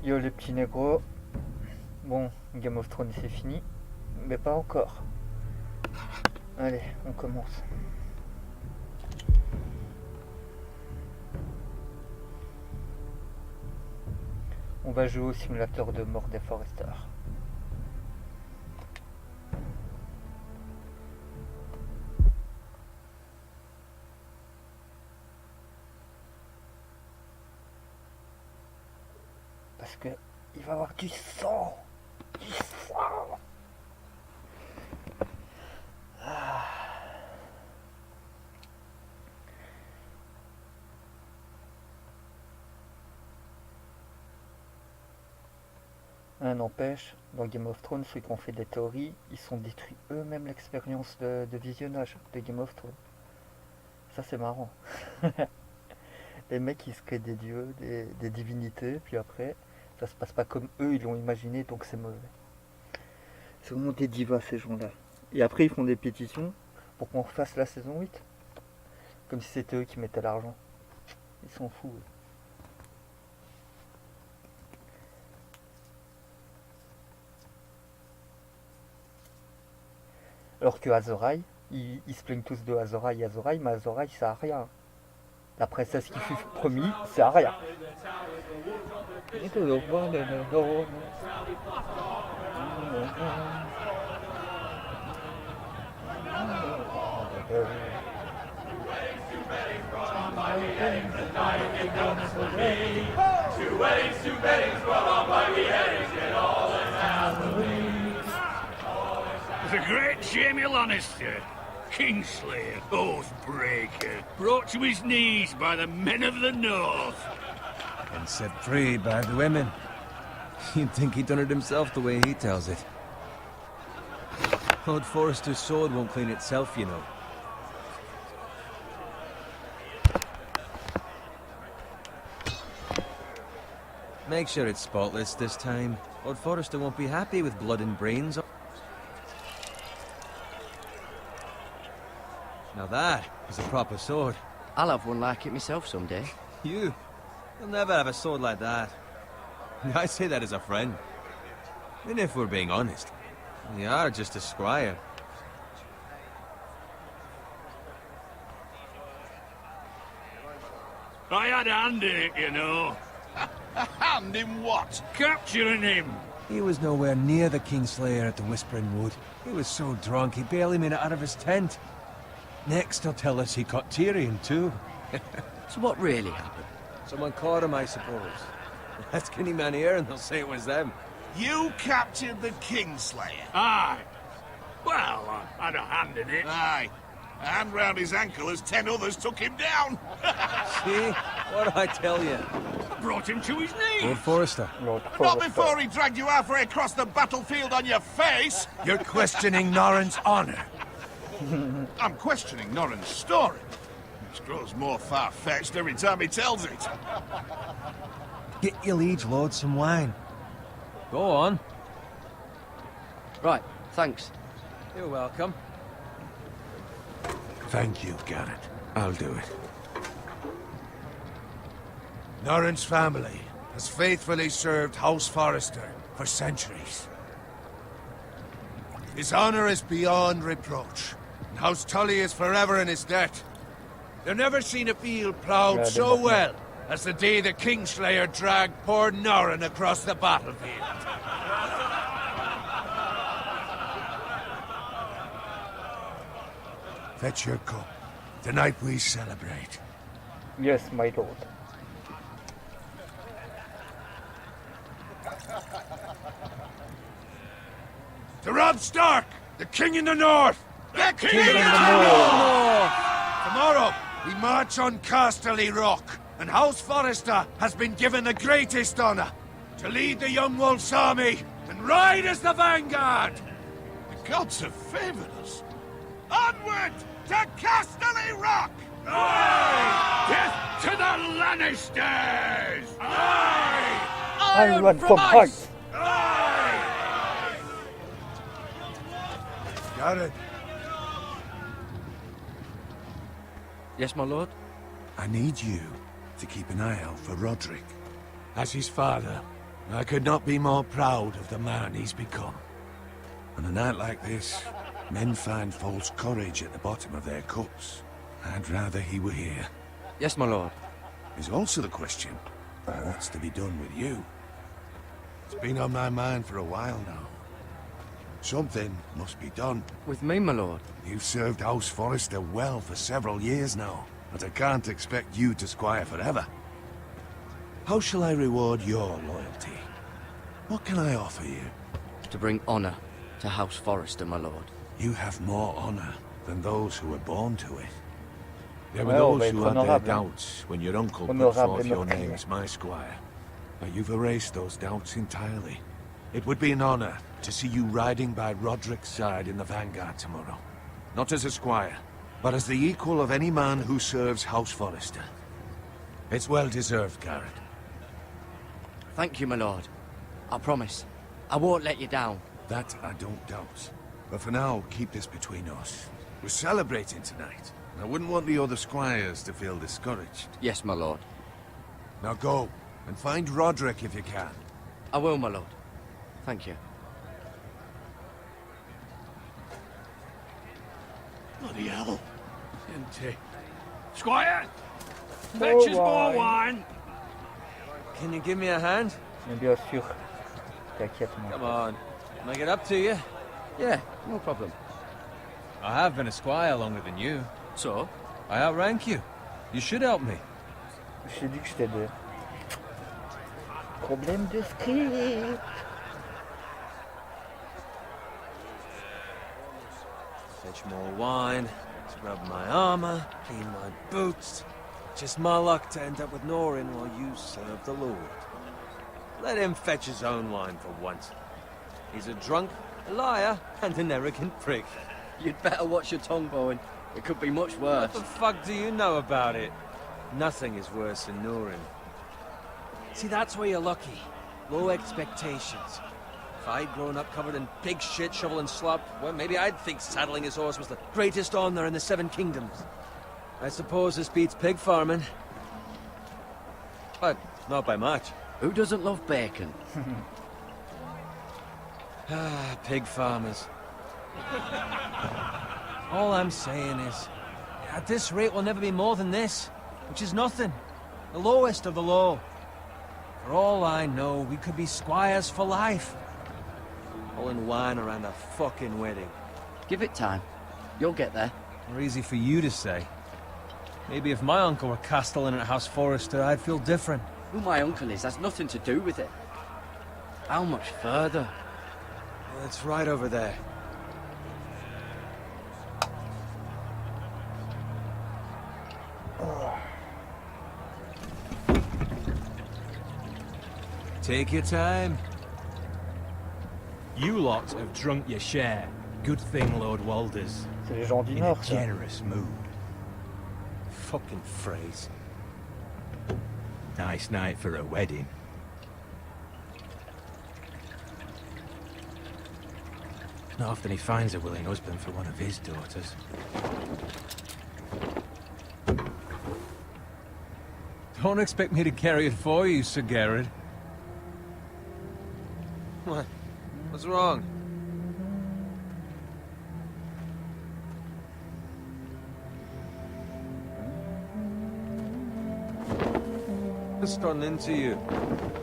Yo les petits négros. Bon, Game of Thrones c'est fini, mais pas encore. Allez, on commence. On va jouer au simulateur de mort des Foresters. Parce que il va y avoir du sang. Du sang. Ah. N'empêche, dans Game of Thrones, ceux qui ont fait des théories, ils sont détruits eux-mêmes l'expérience de visionnage de Game of Thrones. Ça c'est marrant. Les mecs ils se créent des dieux, des divinités, puis après, ça se passe pas comme eux ils l'ont imaginé, donc c'est mauvais. C'est vraiment des divas ces gens-là. Et après ils font des pétitions pour qu'on refasse la saison 8. Comme si c'était eux qui mettaient l'argent. Ils s'en foutent. Alors que Azor Ahai, ils se plaignent tous de Azor Ahai, mais Azor Ahai ça a rien. La princesse qui fut promis, ça a rien. The great Jaime Lannister, Kingslayer, Oathbreaker, brought to his knees by the men of the North. And set free by the women. You'd think he'd done it himself the way he tells it. Lord Forrester's sword won't clean itself, you know. Make sure it's spotless this time. Lord Forrester won't be happy with blood and brains. Now that is a proper sword. I'll have one like it myself someday. You'll never have a sword like that. I say that as a friend. And if we're being honest, you are just a squire. I had a hand in it, you know. A hand in what? Capturing him. He was nowhere near the Kingslayer at the Whispering Wood. He was so drunk he barely made it out of his tent. Next he'll tell us he caught Tyrion too. So what really happened? Someone caught him, I suppose. Ask any man here and they'll say it was them. You captured the Kingslayer? Aye. Well, I had a hand in it. Aye. A hand round his ankle as 10 others took him down. See? What'd I tell you? I brought him to his knees. Lord Forrester. Not before he dragged you halfway across the battlefield on your face. You're questioning Norrin's honor. I'm questioning Norrin's story. It grows more far-fetched every time he tells it. Get your liege lord some wine. Go on. Right, thanks. You're welcome. Thank you, Garrett. I'll do it. Norrin's family has faithfully served House Forrester for centuries. His honor is beyond reproach, and House Tully is forever in his debt. They've never seen a field ploughed so well as the day the Kingslayer dragged poor Norrin across the battlefield. Fetch your cup. Tonight we celebrate. Yes, my lord. To Robb Stark, the King in the North! The King in the North! Tomorrow, we march on Casterly Rock, and House Forrester has been given the greatest honor to lead the Young Wolf's army and ride as the vanguard! The gods have favored us. Onward to Casterly Rock! Aye! Death to the Lannisters! Aye! I run from ice! Aye! Got it. Yes, my lord? I need you to keep an eye out for Roderick. As his father, I could not be more proud of the man he's become. On a night like this, men find false courage at the bottom of their cups. I'd rather he were here. Yes, my lord. There's also the question of what's to be done with you. It's been on my mind for a while now. Something must be done. With me, my lord. You've served House Forrester well for several years now, but I can't expect you to squire forever. How shall I reward your loyalty? What can I offer you? To bring honor to House Forrester, my lord. You have more honor than those who were born to it. There were Ouais, on va those who être had their honorable. doubts when your uncle put Honorable forth your meurtrier. name as my squire. But you've erased those doubts entirely. It would be an honor to see you riding by Roderick's side in the vanguard tomorrow. Not as a squire, but as the equal of any man who serves House Forrester. It's well deserved, Garrett. Thank you, my lord. I promise. I won't let you down. That I don't doubt. But for now, keep this between us. We're celebrating tonight. I wouldn't want the other squires to feel discouraged. Yes, my lord. Now go, and find Roderick if you can. I will, my lord. Thank you. Bloody hell. Empty. Squire! Fetch us more wine! Can you give me a hand? Mais bien sûr. T'inquiète, moi. Come on. Can I get up to you? Yeah, no problem. I have been a squire longer than you. So? I outrank you. You should help me. Je t'ai dit que je t'aidais. Problème de script. Fetch more wine, scrub my armor, clean my boots. Just my luck to end up with Norin while you serve the Lord. Let him fetch his own wine for once. He's a drunk, a liar, and an arrogant prick. You'd better watch your tongue, Bowen. It could be much worse. What the fuck do you know about it? Nothing is worse than Norin. See, that's where you're lucky. Low expectations. If I'd grown up covered in pig shit, shovel and slop, well, maybe I'd think saddling his horse was the greatest honor in the Seven Kingdoms. I suppose this beats pig farming. But not by much. Who doesn't love bacon? Ah, pig farmers. All I'm saying is, at this rate we'll never be more than this, which is nothing. The lowest of the low. For all I know, we could be squires for life. All in wine around a fucking wedding. Give it time. You'll get there. More easy for you to say. Maybe if my uncle were castellan at House Forrester, I'd feel different. Who my uncle is has nothing to do with it. How much further? Well, it's right over there. Take your time. You lot have drunk your share. Good thing, Lord Walders. C'est les gens du In a Nord, ça. generous mood. Fucking phrase. Nice night for a wedding. Not often he finds a willing husband for one of his daughters. Don't expect me to carry it for you, Sir Garrett. What? What's wrong? What's turning into you?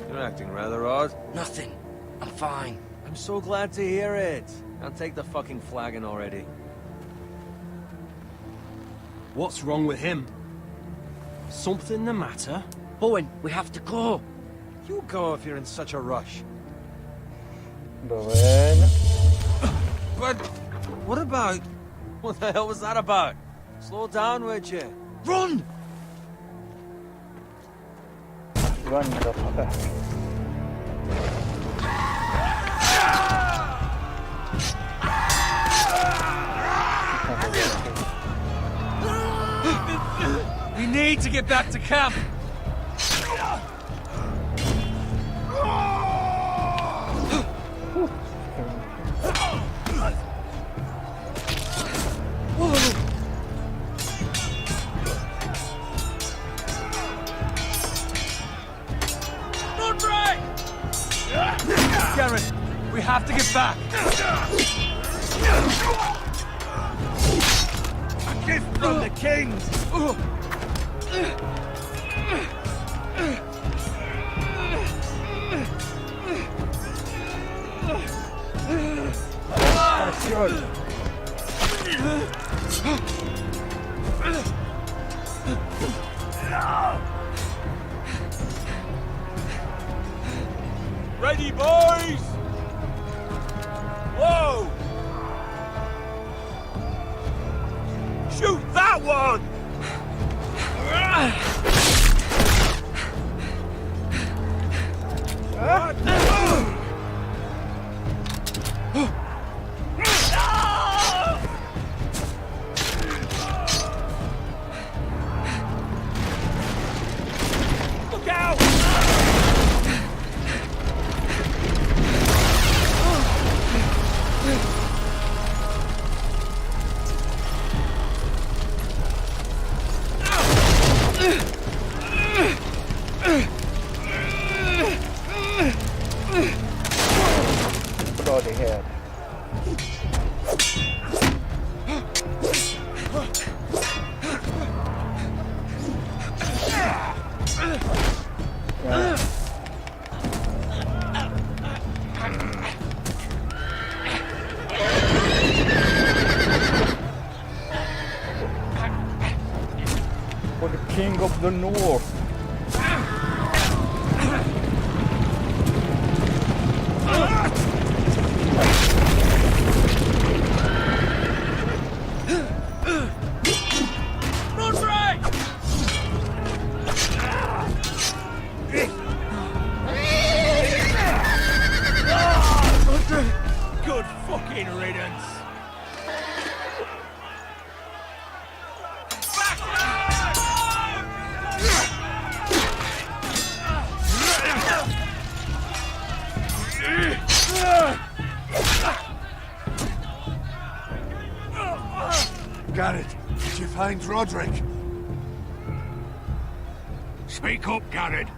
You're acting rather odd. Nothing. I'm fine. I'm so glad to hear it. I'll take the fucking flagon already. What's wrong with him? Something the matter? Bowen, we have to go. You go if you're in such a rush. Bowen. But what about... What the hell was that about? Slow down, would you? Run! Run, motherfucker. We need to get back to camp. Garrett! We have to get back! A gift from the kings! Ready, boys! Whoa! Shoot that one! Look out! Bloody hell. Yeah. For the king of the north. Good fucking riddance! Garrett, did you find Roderick? Speak up, Garrett.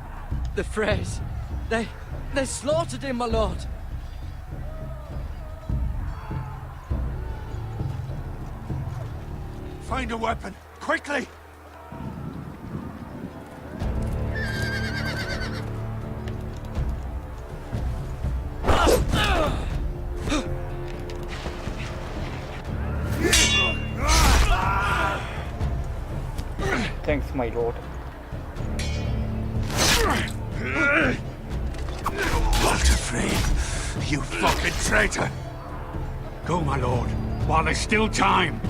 The Freys. They slaughtered him, my lord. Find a weapon, quickly! Thanks, my lord. Walter Frey, you fucking traitor! Go, my lord, while there's still time.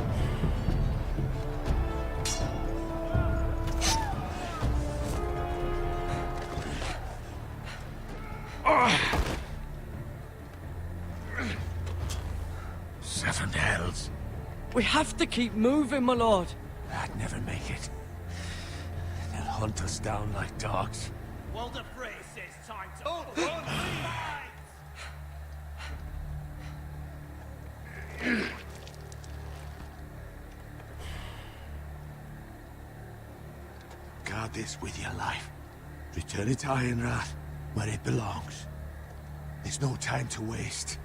Seven hells. We have to keep moving, my lord. I'd never make it. They'll hunt us down like dogs. Walter Frey says time to... Guard this with your life. Return it to Ironrath, where it belongs. There's no time to waste.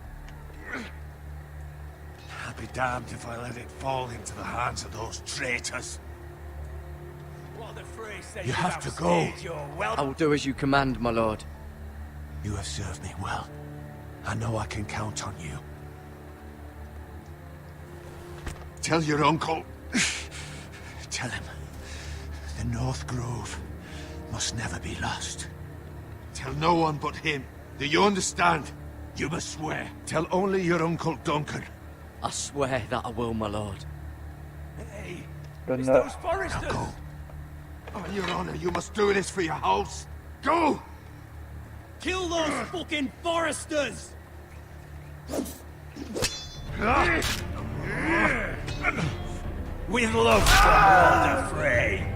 I'll be damned if I let it fall into the hands of those traitors. Walter Frey says You have to go. I will do as you command, my lord. You have served me well. I know I can count on you. Tell your uncle. Tell him. The North Grove must never be lost. Tell no one but him. Do you understand? You must swear. Tell only your Uncle Duncan. I swear that I will, my lord. Hey, Then, it's those foresters! Now go. On your honor, you must do this for your house. Go! Kill those fucking foresters! With love from Walter Frey.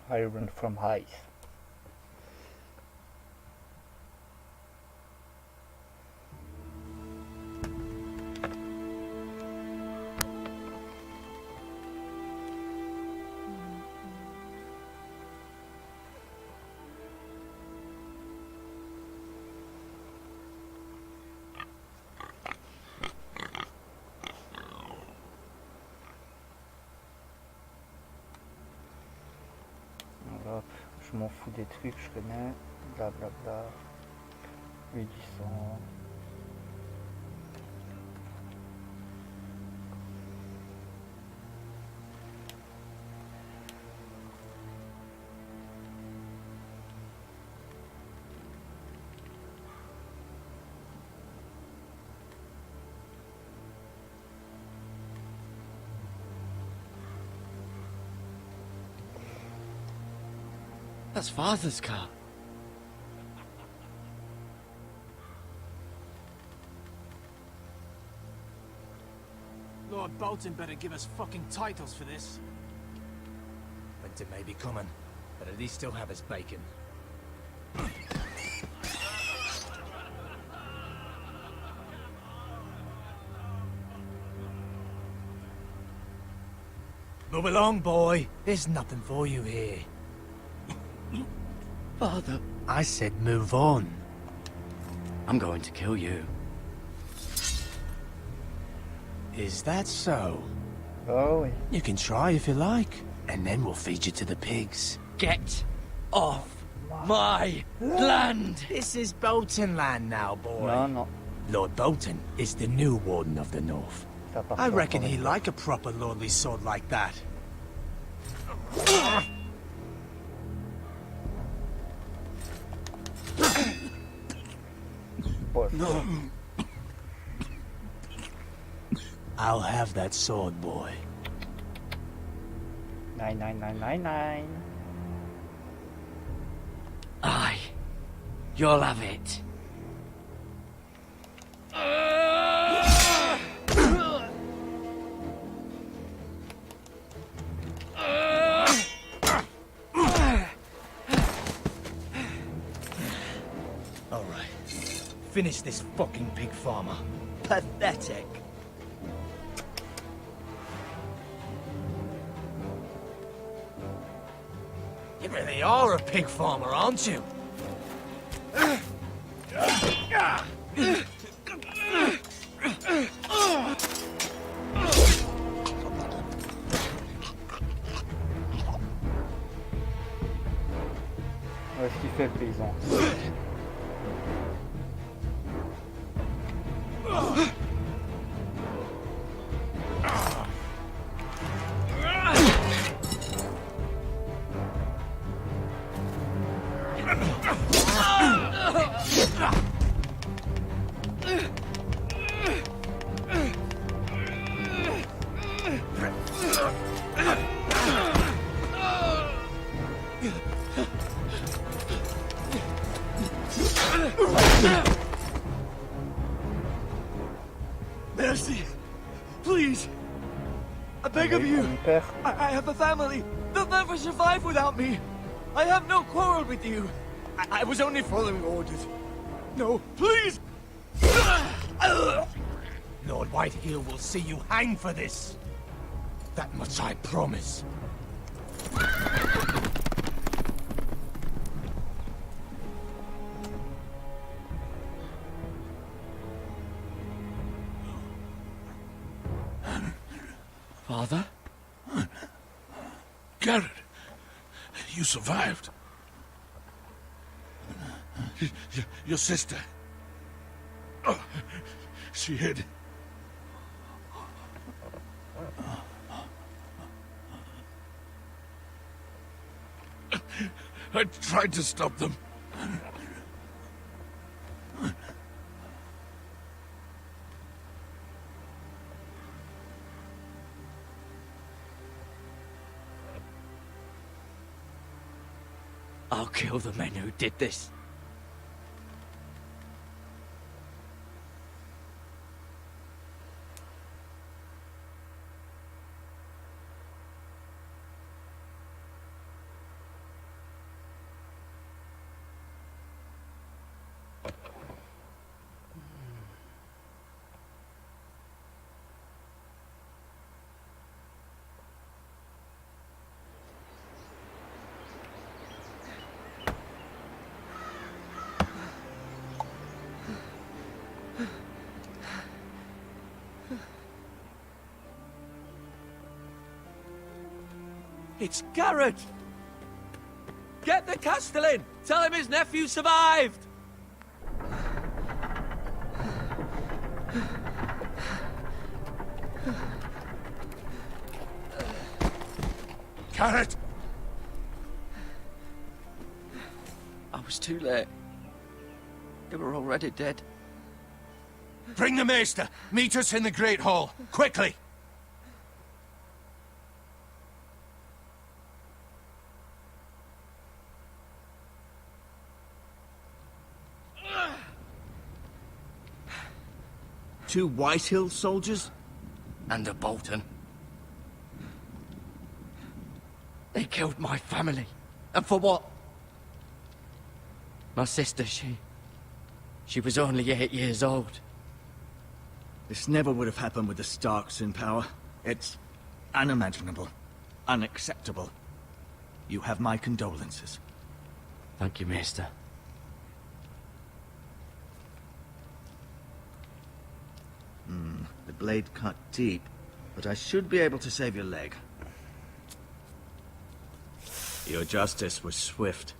I run from heights. Hop, je m'en fous des trucs, je connais. Blablabla. Lui du sang. That's Father's car. Lord Bolton better give us fucking titles for this. Winter may be coming, but at least he'll have his bacon. Move along, boy. There's nothing for you here. Father, I said move on. I'm going to kill you. Is that so? Oh oui. You can try if you like, and then we'll feed you to the pigs. Get off my land! This is Bolton land now, boy. Non, non. Lord Bolton is the new Warden of the North. Ça part I pas reckon encore he'd une like a proper lordly sword like that. fois. No. I'll have that sword, boy. 99999. Aye. You'll have it. All right. Finish this fucking pig farmer. Pathetic. You really are a pig farmer, aren't you? Qu'est-ce qu'il fait le paysan? Mercy! Please! I beg of you! Mon père. I have a family! They'll never survive without me! I have no quarrel with you! I was only following orders. No, please! Lord Whitehill will see you hang for this! That much I promise. Father? Garrett, you survived. Your sister. Oh, she hid. I tried to stop them. I'll kill the men who did this. It's Garrett! Get the Castellan! Tell him his nephew survived! Garrett! I was too late. They were already dead. Bring the Maester! Meet us in the Great Hall, quickly! Two Whitehill soldiers? And a Bolton. They killed my family. And for what? My sister, she was only 8 years old. This never would have happened with the Starks in power. It's unimaginable. Unacceptable. You have my condolences. Thank you, Maester. The blade cut deep, but I should be able to save your leg. Your justice was swift.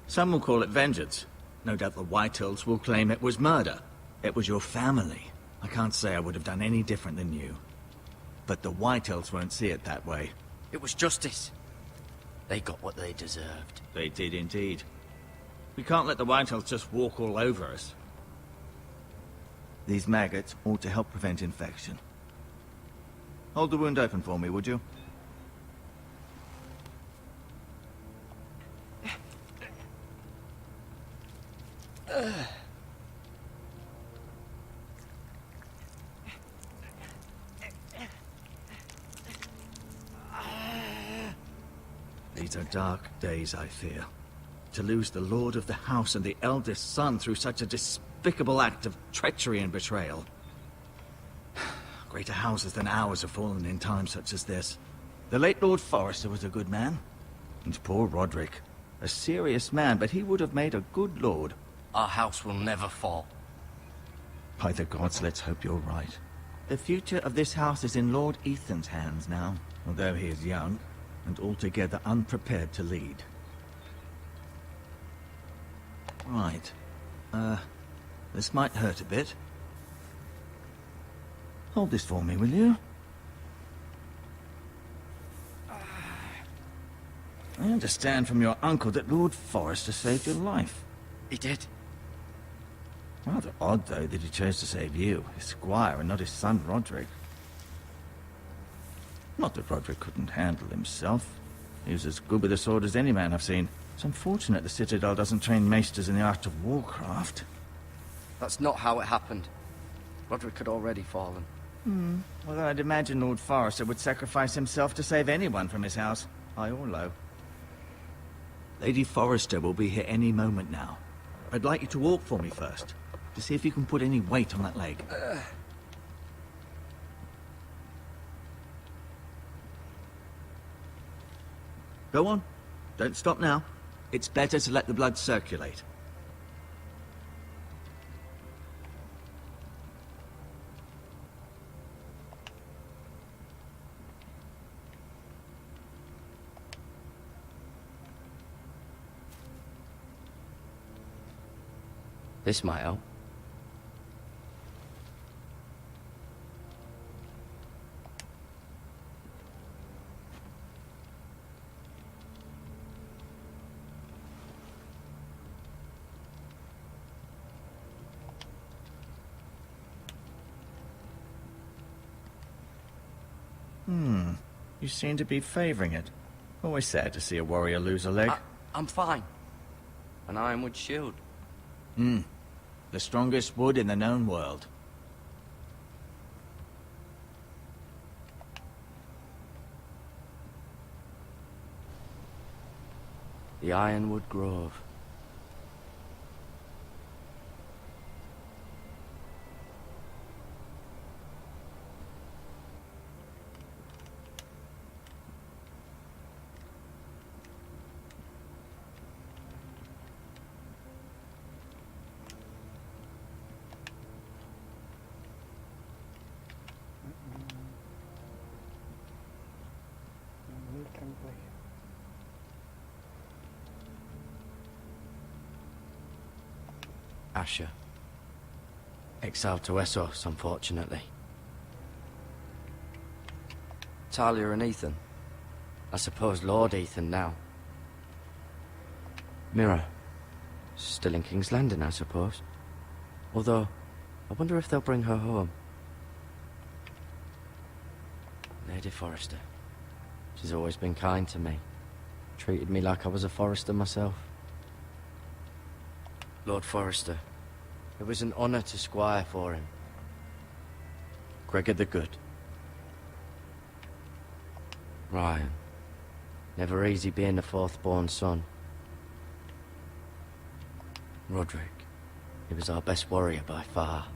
Some will call it vengeance. No doubt the Whitehills will claim it was murder. It was your family. I can't say I would have done any different than you. But the Whitehills won't see it that way. It was justice. They got what they deserved. They did indeed. We can't let the Whitehills just walk all over us. These maggots ought to help prevent infection. Hold the wound open for me, would you? These are dark days, I fear. To lose the lord of the house and the eldest son through such a despicable act of treachery and betrayal. Greater houses than ours have fallen in times such as this. The late Lord Forrester was a good man. And poor Roderick. A serious man, but he would have made a good lord. Our house will never fall. By the gods, let's hope you're right. The future of this house is in Lord Ethan's hands now, although he is young and altogether unprepared to lead. Right. This might hurt a bit. Hold this for me, will you? I understand from your uncle that Lord Forrester saved your life. He did. Rather odd, though, that he chose to save you, his squire, and not his son Roderick. Not that Roderick couldn't handle himself. He was as good with a sword as any man I've seen. It's unfortunate the Citadel doesn't train maesters in the art of warcraft. That's not how it happened. Roderick had already fallen. Well, I'd imagine Lord Forrester would sacrifice himself to save anyone from his house, high or low. Lady Forrester will be here any moment now. I'd like you to walk for me first, to see if you can put any weight on that leg. Go on. Don't stop now. It's better to let the blood circulate. This might help. You seem to be favoring it. Always sad to see a warrior lose a leg. I'm fine. An ironwood shield. The strongest wood in the known world. The Ironwood Grove. New template. Asher. Exiled to Essos, unfortunately. Talia and Ethan. I suppose Lord Ethan now. Mira. Still in King's Landing, I suppose. Although, I wonder if they'll bring her home. Lady Forrester. She's always been kind to me. Treated me like I was a Forrester myself. Lord Forrester. It was an honour to squire for him. Gregor the Good. Ryan. Never easy being the fourth-born son. Roderick. He was our best warrior by far.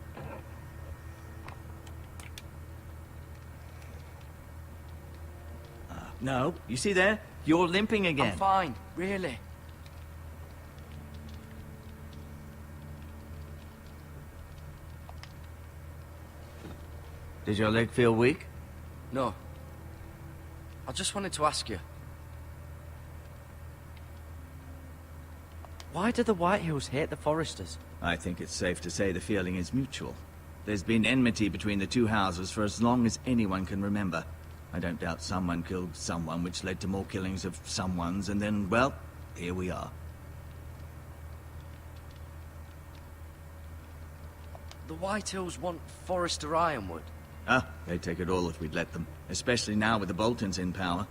No, you see there? You're limping again. I'm fine, really. Did your leg feel weak? No. I just wanted to ask you. Why do the Whitehills hate the Forresters? I think it's safe to say the feeling is mutual. There's been enmity between the two houses for as long as anyone can remember. I don't doubt someone killed someone, which led to more killings of someones, and then, well, here we are. The Whitehills want Forrester Ironwood. Ah, they'd take it all if we'd let them, especially now with the Boltons in power,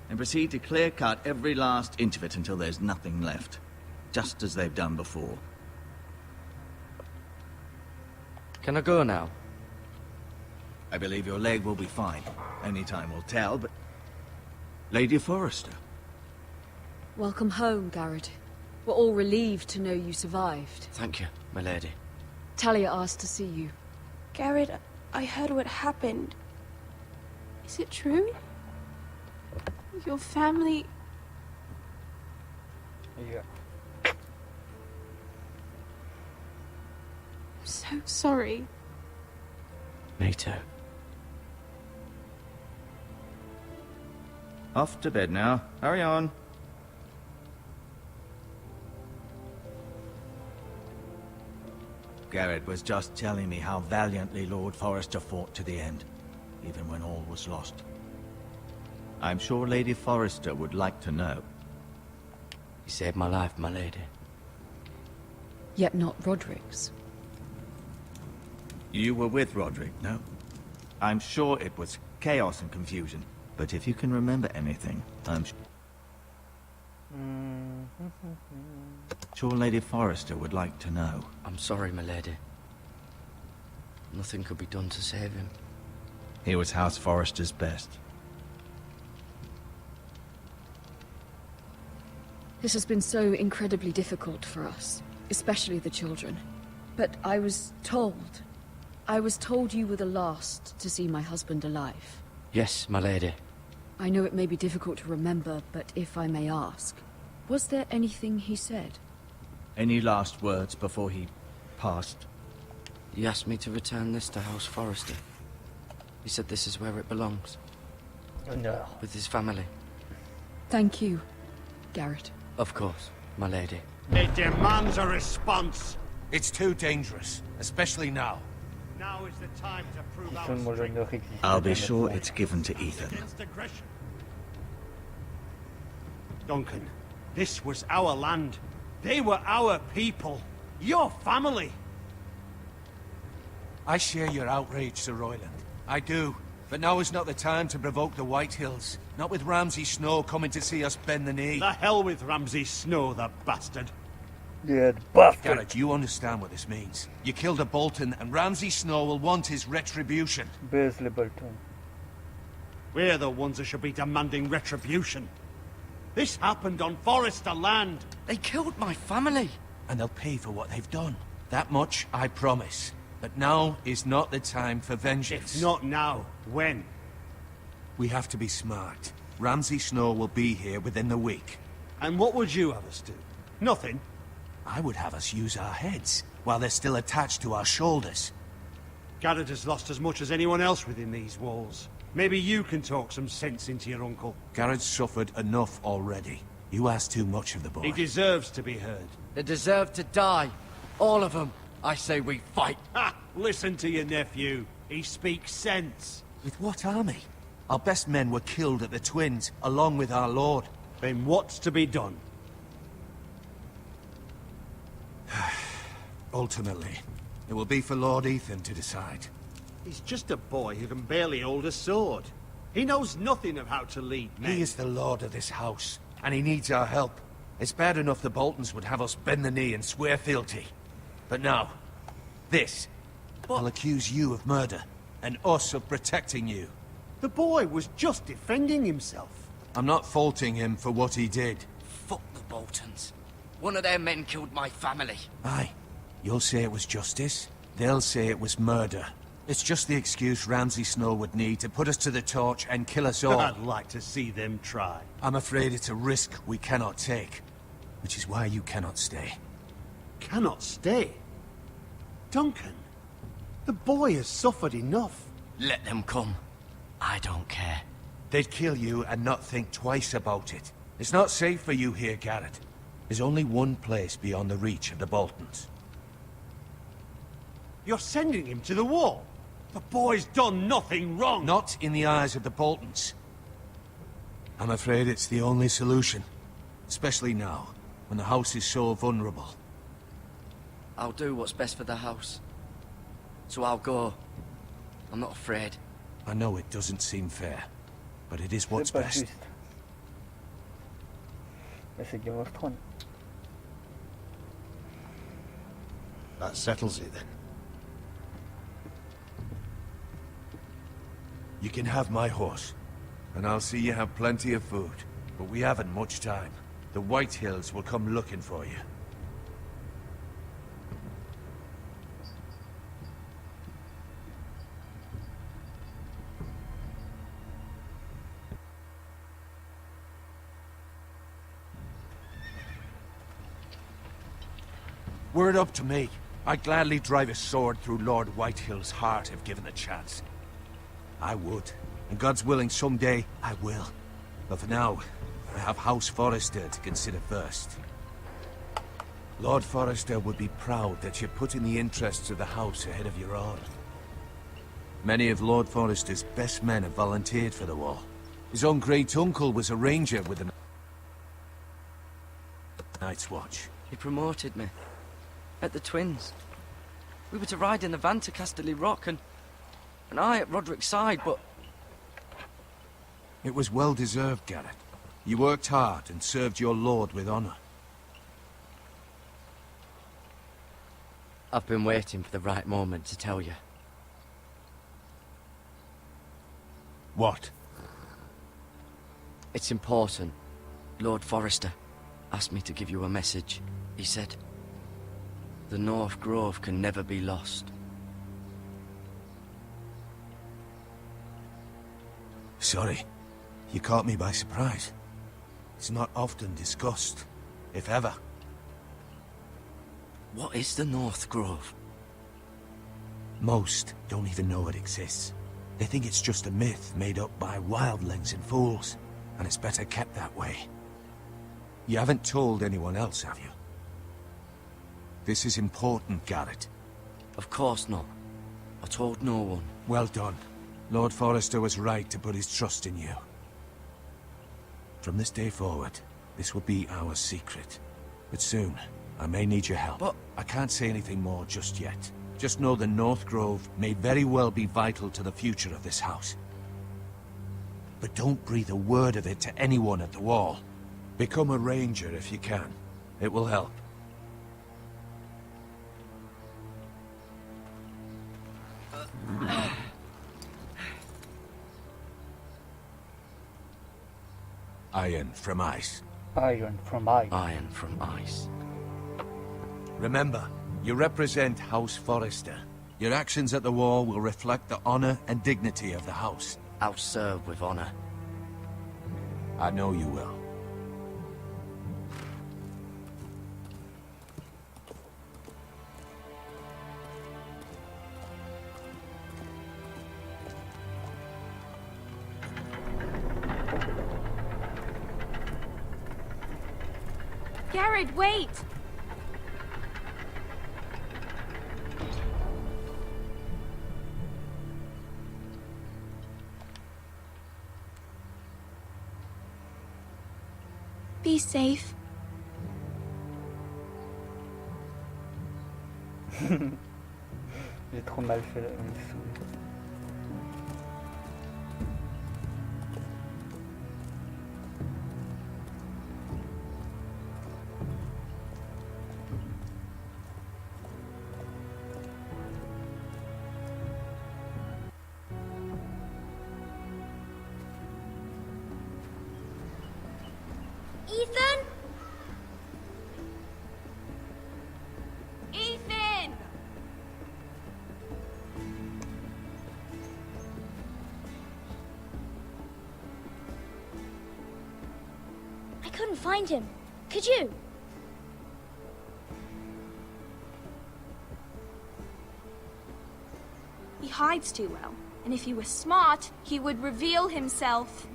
and proceed to clear-cut every last inch of it until there's nothing left, just as they've done before. Can I go now? I believe your leg will be fine. Only time will tell, but... Lady Forrester. Welcome home, Garrett. We're all relieved to know you survived. Thank you, my lady. Talia asked to see you. Garrett, I heard what happened. Is it true? Your family... Yeah. I'm so sorry. Me too. Off to bed now. Hurry on. Garrett was just telling me how valiantly Lord Forrester fought to the end, even when all was lost. I'm sure Lady Forrester would like to know. You saved my life, my lady. Yet not Roderick's. You were with Roderick, no? I'm sure it was chaos and confusion, but if you can remember anything, I'm sure Lady Forrester would like to know. I'm sorry, my lady. Nothing could be done to save him. He was House Forrester's best. This has been so incredibly difficult for us, especially the children. But I was told you were the last to see my husband alive. Yes, my lady. I know it may be difficult to remember, but if I may ask, was there anything he said? Any last words before he passed? He asked me to return this to House Forrester. He said this is where it belongs. No. With his family. Thank you, Garrett. Of course, my lady. It demands a response. It's too dangerous, especially now. Now is the time to prove Qui our sont mon strength l'honneur existait I'll be dans sure notre it's given to Ethan. against aggression. Duncan, this was our land. They were our people. Your family. I share your outrage, Sir Royland. I do. But now is not the time to provoke the Whitehills. Not with Ramsay Snow coming to see us bend the knee. The hell with Ramsay Snow, the bastard. Yeah, the bastard. Garrett, you understand what this means. You killed a Bolton, and Ramsay Snow will want his retribution. Baise les Boltons. We're the ones that should be demanding retribution. This happened on Forrester land. They killed my family. And they'll pay for what they've done. That much I promise. But now is not the time for vengeance. If not now, when? We have to be smart. Ramsay Snow will be here within the week. And what would you have us do? Nothing. I would have us use our heads, while they're still attached to our shoulders. Garrett has lost as much as anyone else within these walls. Maybe you can talk some sense into your uncle. Garrett's suffered enough already. You ask too much of the boy. He deserves to be heard. They deserve to die. All of them. I say we fight. Ha! Listen to your nephew. He speaks sense. With what army? Our best men were killed at the Twins, along with our lord. Then what's to be done? Ultimately, it will be for Lord Ethan to decide. He's just a boy who can barely hold a sword. He knows nothing of how to lead men. He is the lord of this house, and he needs our help. It's bad enough the Boltons would have us bend the knee and swear fealty. But now, this. I'll accuse you of murder, and us of protecting you. The boy was just defending himself. I'm not faulting him for what he did. Fuck the Boltons. One of their men killed my family. Aye. You'll say it was justice. They'll say it was murder. It's just the excuse Ramsay Snow would need to put us to the torch and kill us all. I'd like to see them try. I'm afraid it's a risk we cannot take. Which is why you cannot stay. Cannot stay? Duncan, the boy has suffered enough. Let them come. I don't care. They'd kill you and not think twice about it. It's not safe for you here, Garrett. There's only one place beyond the reach of the Boltons. You're sending him to the wall. The boy's done nothing wrong. Not in the eyes of the Boltons. I'm afraid it's the only solution. Especially now, when the house is so vulnerable. I'll do what's best for the house. So I'll go. I'm not afraid. I know it doesn't seem fair, but it is what's C'est pas best. juste. Mais c'est Game of Thrones. That settles it then. You can have my horse, and I'll see you have plenty of food. But we haven't much time. The White Hills will come looking for you. Were it up to me, I'd gladly drive a sword through Lord Whitehill's heart if given the chance. I would, and God's willing someday I will. But for now, I have House Forrester to consider first. Lord Forrester would be proud that you're putting the interests of the house ahead of your own. Many of Lord Forrester's best men have volunteered for the war. His own great-uncle was a ranger with the Night's Watch. He promoted me. At the Twins. We were to ride in the van to Casterly Rock and I at Roderick's side, but... It was well-deserved, Garrett. You worked hard and served your lord with honor. I've been waiting for the right moment to tell you. What? It's important. Lord Forrester asked me to give you a message. He said, the North Grove can never be lost. Sorry. You caught me by surprise. It's not often discussed, if ever. What is the North Grove? Most don't even know it exists. They think it's just a myth made up by wildlings and fools, and it's better kept that way. You haven't told anyone else, have you? This is important, Garrett. Of course not. I told no one. Well done. Lord Forrester was right to put his trust in you. From this day forward, this will be our secret. But soon, I may need your help. But... I can't say anything more just yet. Just know the North Grove may very well be vital to the future of this house. But don't breathe a word of it to anyone at the wall. Become a ranger if you can. It will help. Iron from ice. Iron from ice. Iron from ice. Remember, you represent House Forrester. Your actions at the war will reflect the honor and dignity of the house. I'll serve with honor. I know you will. Garrett, wait! Be safe. J'ai trop mal fait la souris. Ethan? Ethan! I couldn't find him. Could you? He hides too well, and if he were smart, he would reveal himself.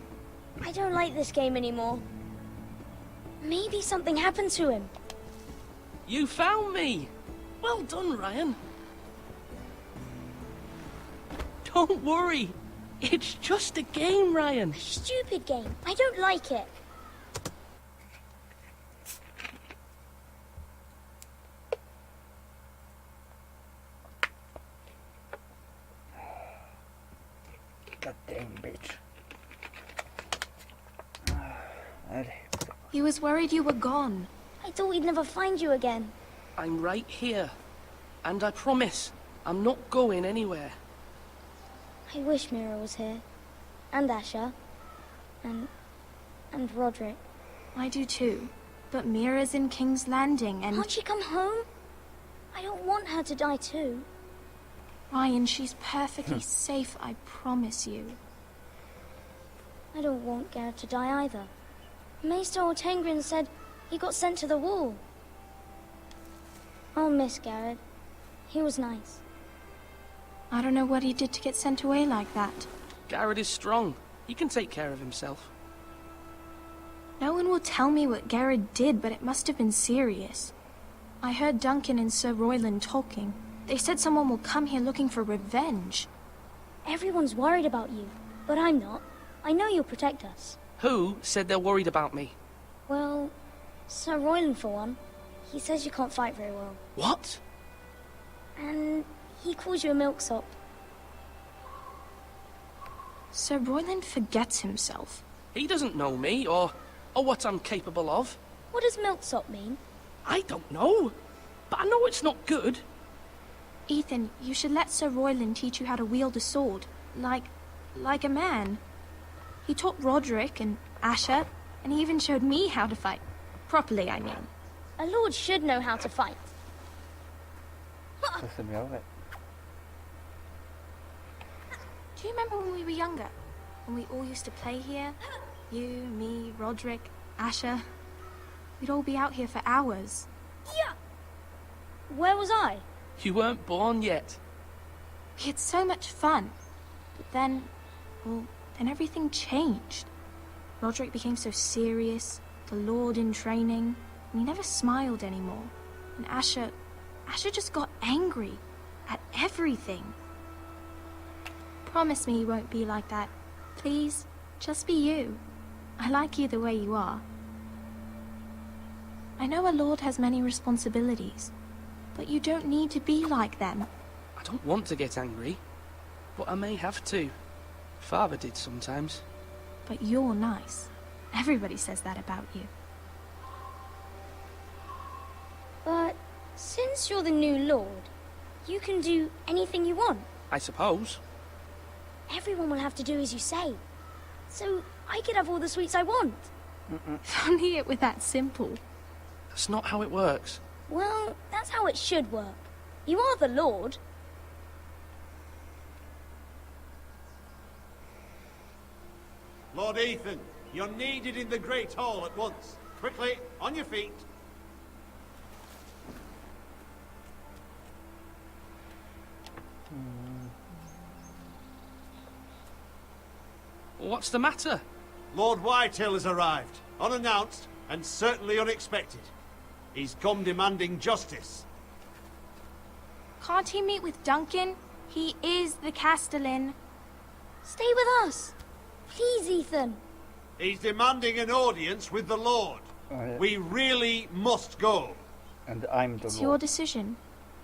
I don't like this game anymore. Maybe something happened to him. You found me! Well done, Ryan. Don't worry. It's just a game, Ryan. A stupid game. I don't like it. God damn bitch. Allez. He was worried you were gone. I thought we'd never find you again. I'm right here. And I promise, I'm not going anywhere. I wish Mira was here. And Asher. And Roderick. I do too. But Mira's in King's Landing and... Can't she come home? I don't want her to die too. Ryan, she's perfectly safe, I promise you. I don't want Garrett to die either. Maester Ortengrin said he got sent to the wall. I'll miss Garrett. He was nice. I don't know what he did to get sent away like that. Garrett is strong. He can take care of himself. No one will tell me what Garrett did, but it must have been serious. I heard Duncan and Sir Royland talking. They said someone will come here looking for revenge. Everyone's worried about you, but I'm not. I know you'll protect us. Who said they're worried about me? Well, Sir Royland for one. He says you can't fight very well. What? And he calls you a milksop. Sir Royland forgets himself. He doesn't know me, or what I'm capable of. What does milksop mean? I don't know, but I know it's not good. Ethan, you should let Sir Royland teach you how to wield a sword. Like a man. He taught Roderick and Asher, and he even showed me how to fight. Properly, I mean. A lord should know how to fight. Ça c'est bien vrai. Do you remember when we were younger? When we all used to play here? You, me, Roderick, Asher. We'd all be out here for hours. Yeah. Where was I? You weren't born yet. We had so much fun. But then, well, then everything changed. Roderick became so serious, the Lord in training, and he never smiled anymore. And Asher just got angry at everything. Promise me you won't be like that. Please, just be you. I like you the way you are. I know a lord has many responsibilities, but you don't need to be like them. I don't want to get angry, but I may have to. Father did sometimes. But you're nice. Everybody says that about you. But since you're the new lord, you can do anything you want. I suppose. Everyone will have to do as you say. So I could have all the sweets I want. If only it were that simple. That's not how it works. Well, that's how it should work. You are the lord. Lord Ethan, you're needed in the Great Hall at once. Quickly, on your feet. What's the matter? Lord Whitetail has arrived, unannounced and certainly unexpected. He's come demanding justice. Can't he meet with Duncan? He is the Castellan. Stay with us. Please, Ethan. He's demanding an audience with the Lord. We really must go. And I'm the It's Lord. your decision.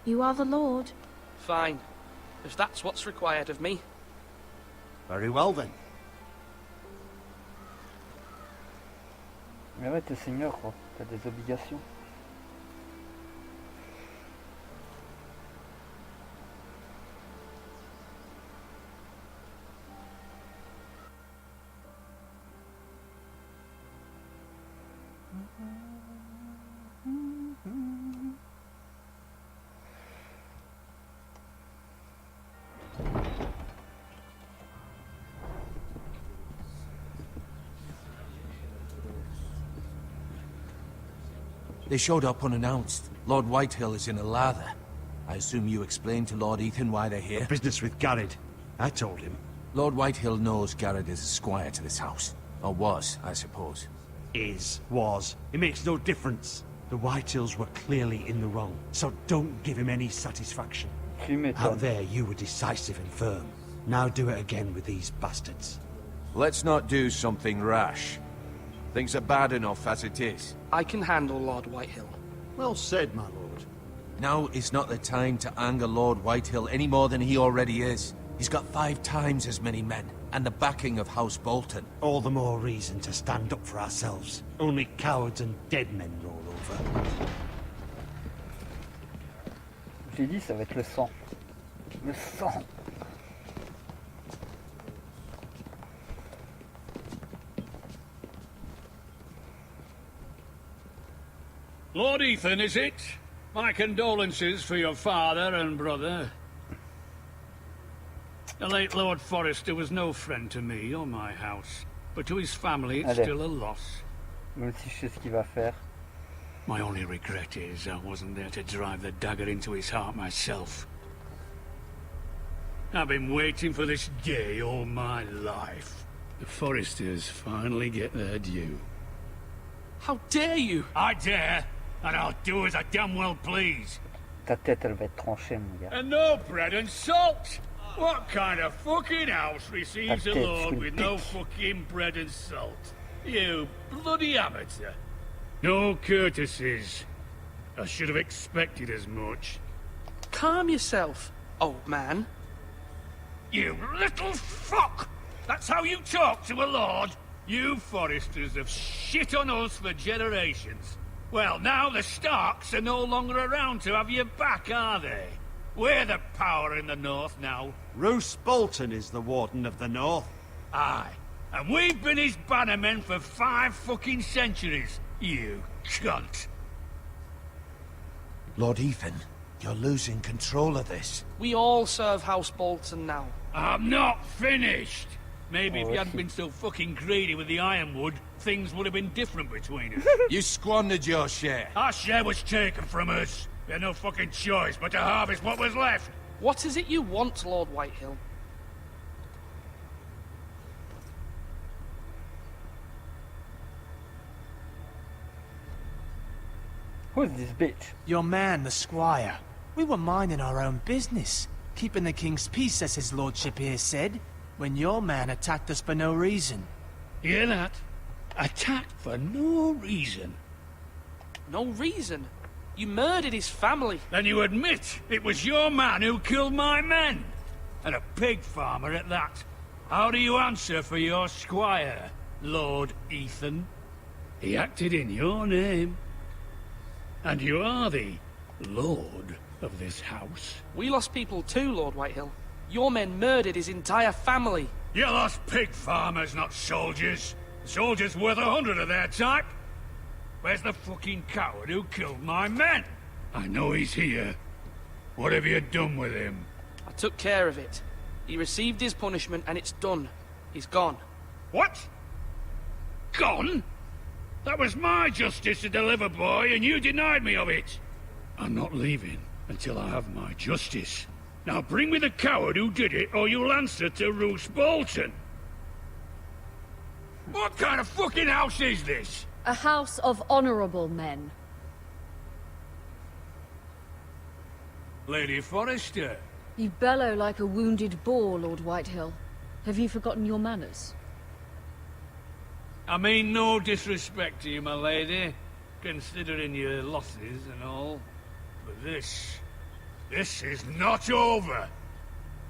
You are the Lord. Fine. If that's what's required of me. Very well then. Mais ouais, t'es seigneur, quoi. T'as des obligations. They showed up unannounced. Lord Whitehill is in a lather. I assume you explained to Lord Ethan why they're here? Business with Garrett. I told him. Lord Whitehill knows Garrett is a squire to this house. Or was, I suppose. Was. It makes no difference. The Whitehills were clearly in the wrong, so don't give him any satisfaction. Out there, you were decisive and firm. Now do it again with these bastards. Let's not do something rash. Things are bad enough as it is. I can handle Lord Whitehill. Well said, my lord. Now is not the time to anger Lord Whitehill any more than he already is. He's got 5 times as many men, and the backing of House Bolton. All the more reason to stand up for ourselves. Only cowards and dead men roll over. J'ai dit, ça va être le sang. Le sang. Lord Ethan, is it? My condolences for your father and brother. The late Lord Forrester was no friend to me or my house, but to his family it's Allez. still a loss. Même si je sais ce qu'il va faire. My only regret is I wasn't there to drive the dagger into his heart myself. I've been waiting for this day all my life. The Forresters finally get their due. How dare you? I dare, and I'll do as I damn well please. Ta tête, elle va être tranchée, mon gars. And no bread and salt! What kind of fucking house receives a That's it, lord sweet with no bitch. fucking bread and salt? You bloody amateur. No courtesies. I should have expected as much. Calm yourself, old man. You little fuck! That's how you talk to a lord? You Forresters have shit on us for generations. Well, now the Starks are no longer around to have your back, are they? We're the power in the north now. Roose Bolton is the Warden of the North. Aye. And we've been his bannermen for 5 fucking centuries, you cunt. Lord Ethan, you're losing control of this. We all serve House Bolton now. I'm not finished. Maybe if Oh, you hadn't been so fucking greedy with the ironwood, things would have been different between us. You squandered your share. Our share was taken from us. We had no fucking choice but to harvest what was left. What is it you want, Lord Whitehill? Who's this bitch? Your man, the squire. We were minding our own business, keeping the king's peace, as his lordship here said, when your man attacked us for no reason. Hear that? Attacked for no reason. No reason? You murdered his family. Then you admit it was your man who killed my men. And a pig farmer at that. How do you answer for your squire, Lord Ethan? He acted in your name. And you are the lord of this house. We lost people too, Lord Whitehill. Your men murdered his entire family. You lost pig farmers, not soldiers. Soldiers worth 100 of their type. Where's the fucking coward who killed my men? I know he's here. What have you done with him? I took care of it. He received his punishment and it's done. He's gone. What? Gone? That was my justice to deliver, boy, and you denied me of it. I'm not leaving until I have my justice. Now bring me the coward who did it, or you'll answer to Roose Bolton. What kind of fucking house is this? A house of honorable men. Lady Forrester. You bellow like a wounded boar, Lord Whitehill. Have you forgotten your manners? I mean no disrespect to you, my lady, considering your losses and all. But this is not over.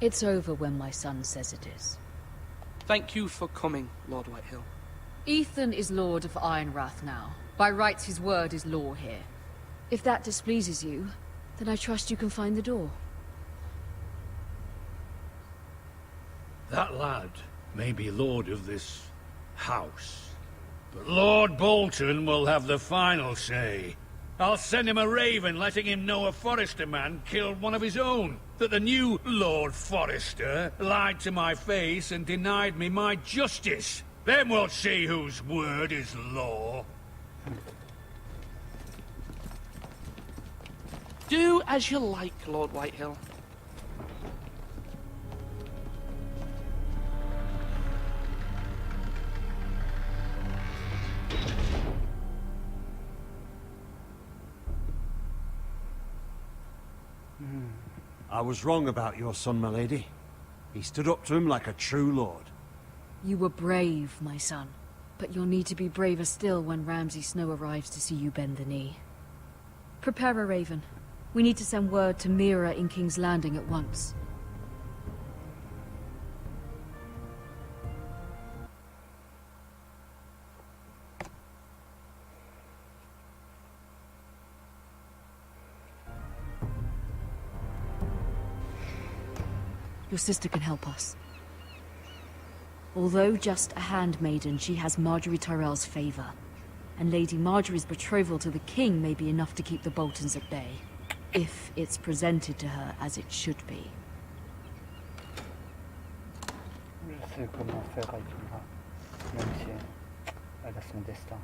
It's over when my son says it is. Thank you for coming, Lord Whitehill. Ethan is Lord of Ironrath now. By rights, his word is law here. If that displeases you, then I trust you can find the door. That lad may be lord of this house, but Lord Bolton will have the final say. I'll send him a raven letting him know a Forrester man killed one of his own. That the new Lord Forrester lied to my face and denied me my justice. Then we'll see whose word is law. Do as you like, Lord Whitehill. I was wrong about your son, my lady. He stood up to him like a true lord. You were brave, my son. But you'll need to be braver still when Ramsay Snow arrives to see you bend the knee. Prepare a raven. We need to send word to Mira in King's Landing at once. Your sister can help us. Although just a handmaiden, she has Marjorie Tyrell's favor. And Lady Marjorie's betrothal to the king may be enough to keep the Boltons at bay. If it's presented to her as it should be. Je sais comment faire avec Mira, même si elle a son destin.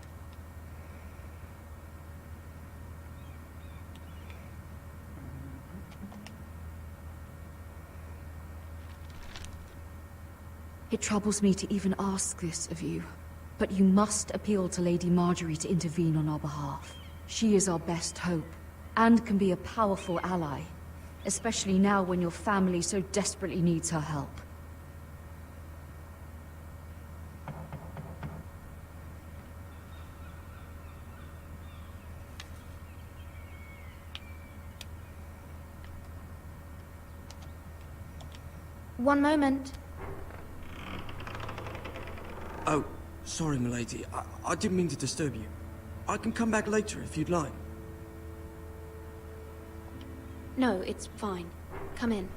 It troubles me to even ask this of you, but you must appeal to Lady Marjorie to intervene on our behalf. She is our best hope, and can be a powerful ally, especially now when your family so desperately needs her help. One moment. Oh, sorry, milady. I didn't mean to disturb you. I can come back later if you'd like. No, it's fine. Come in.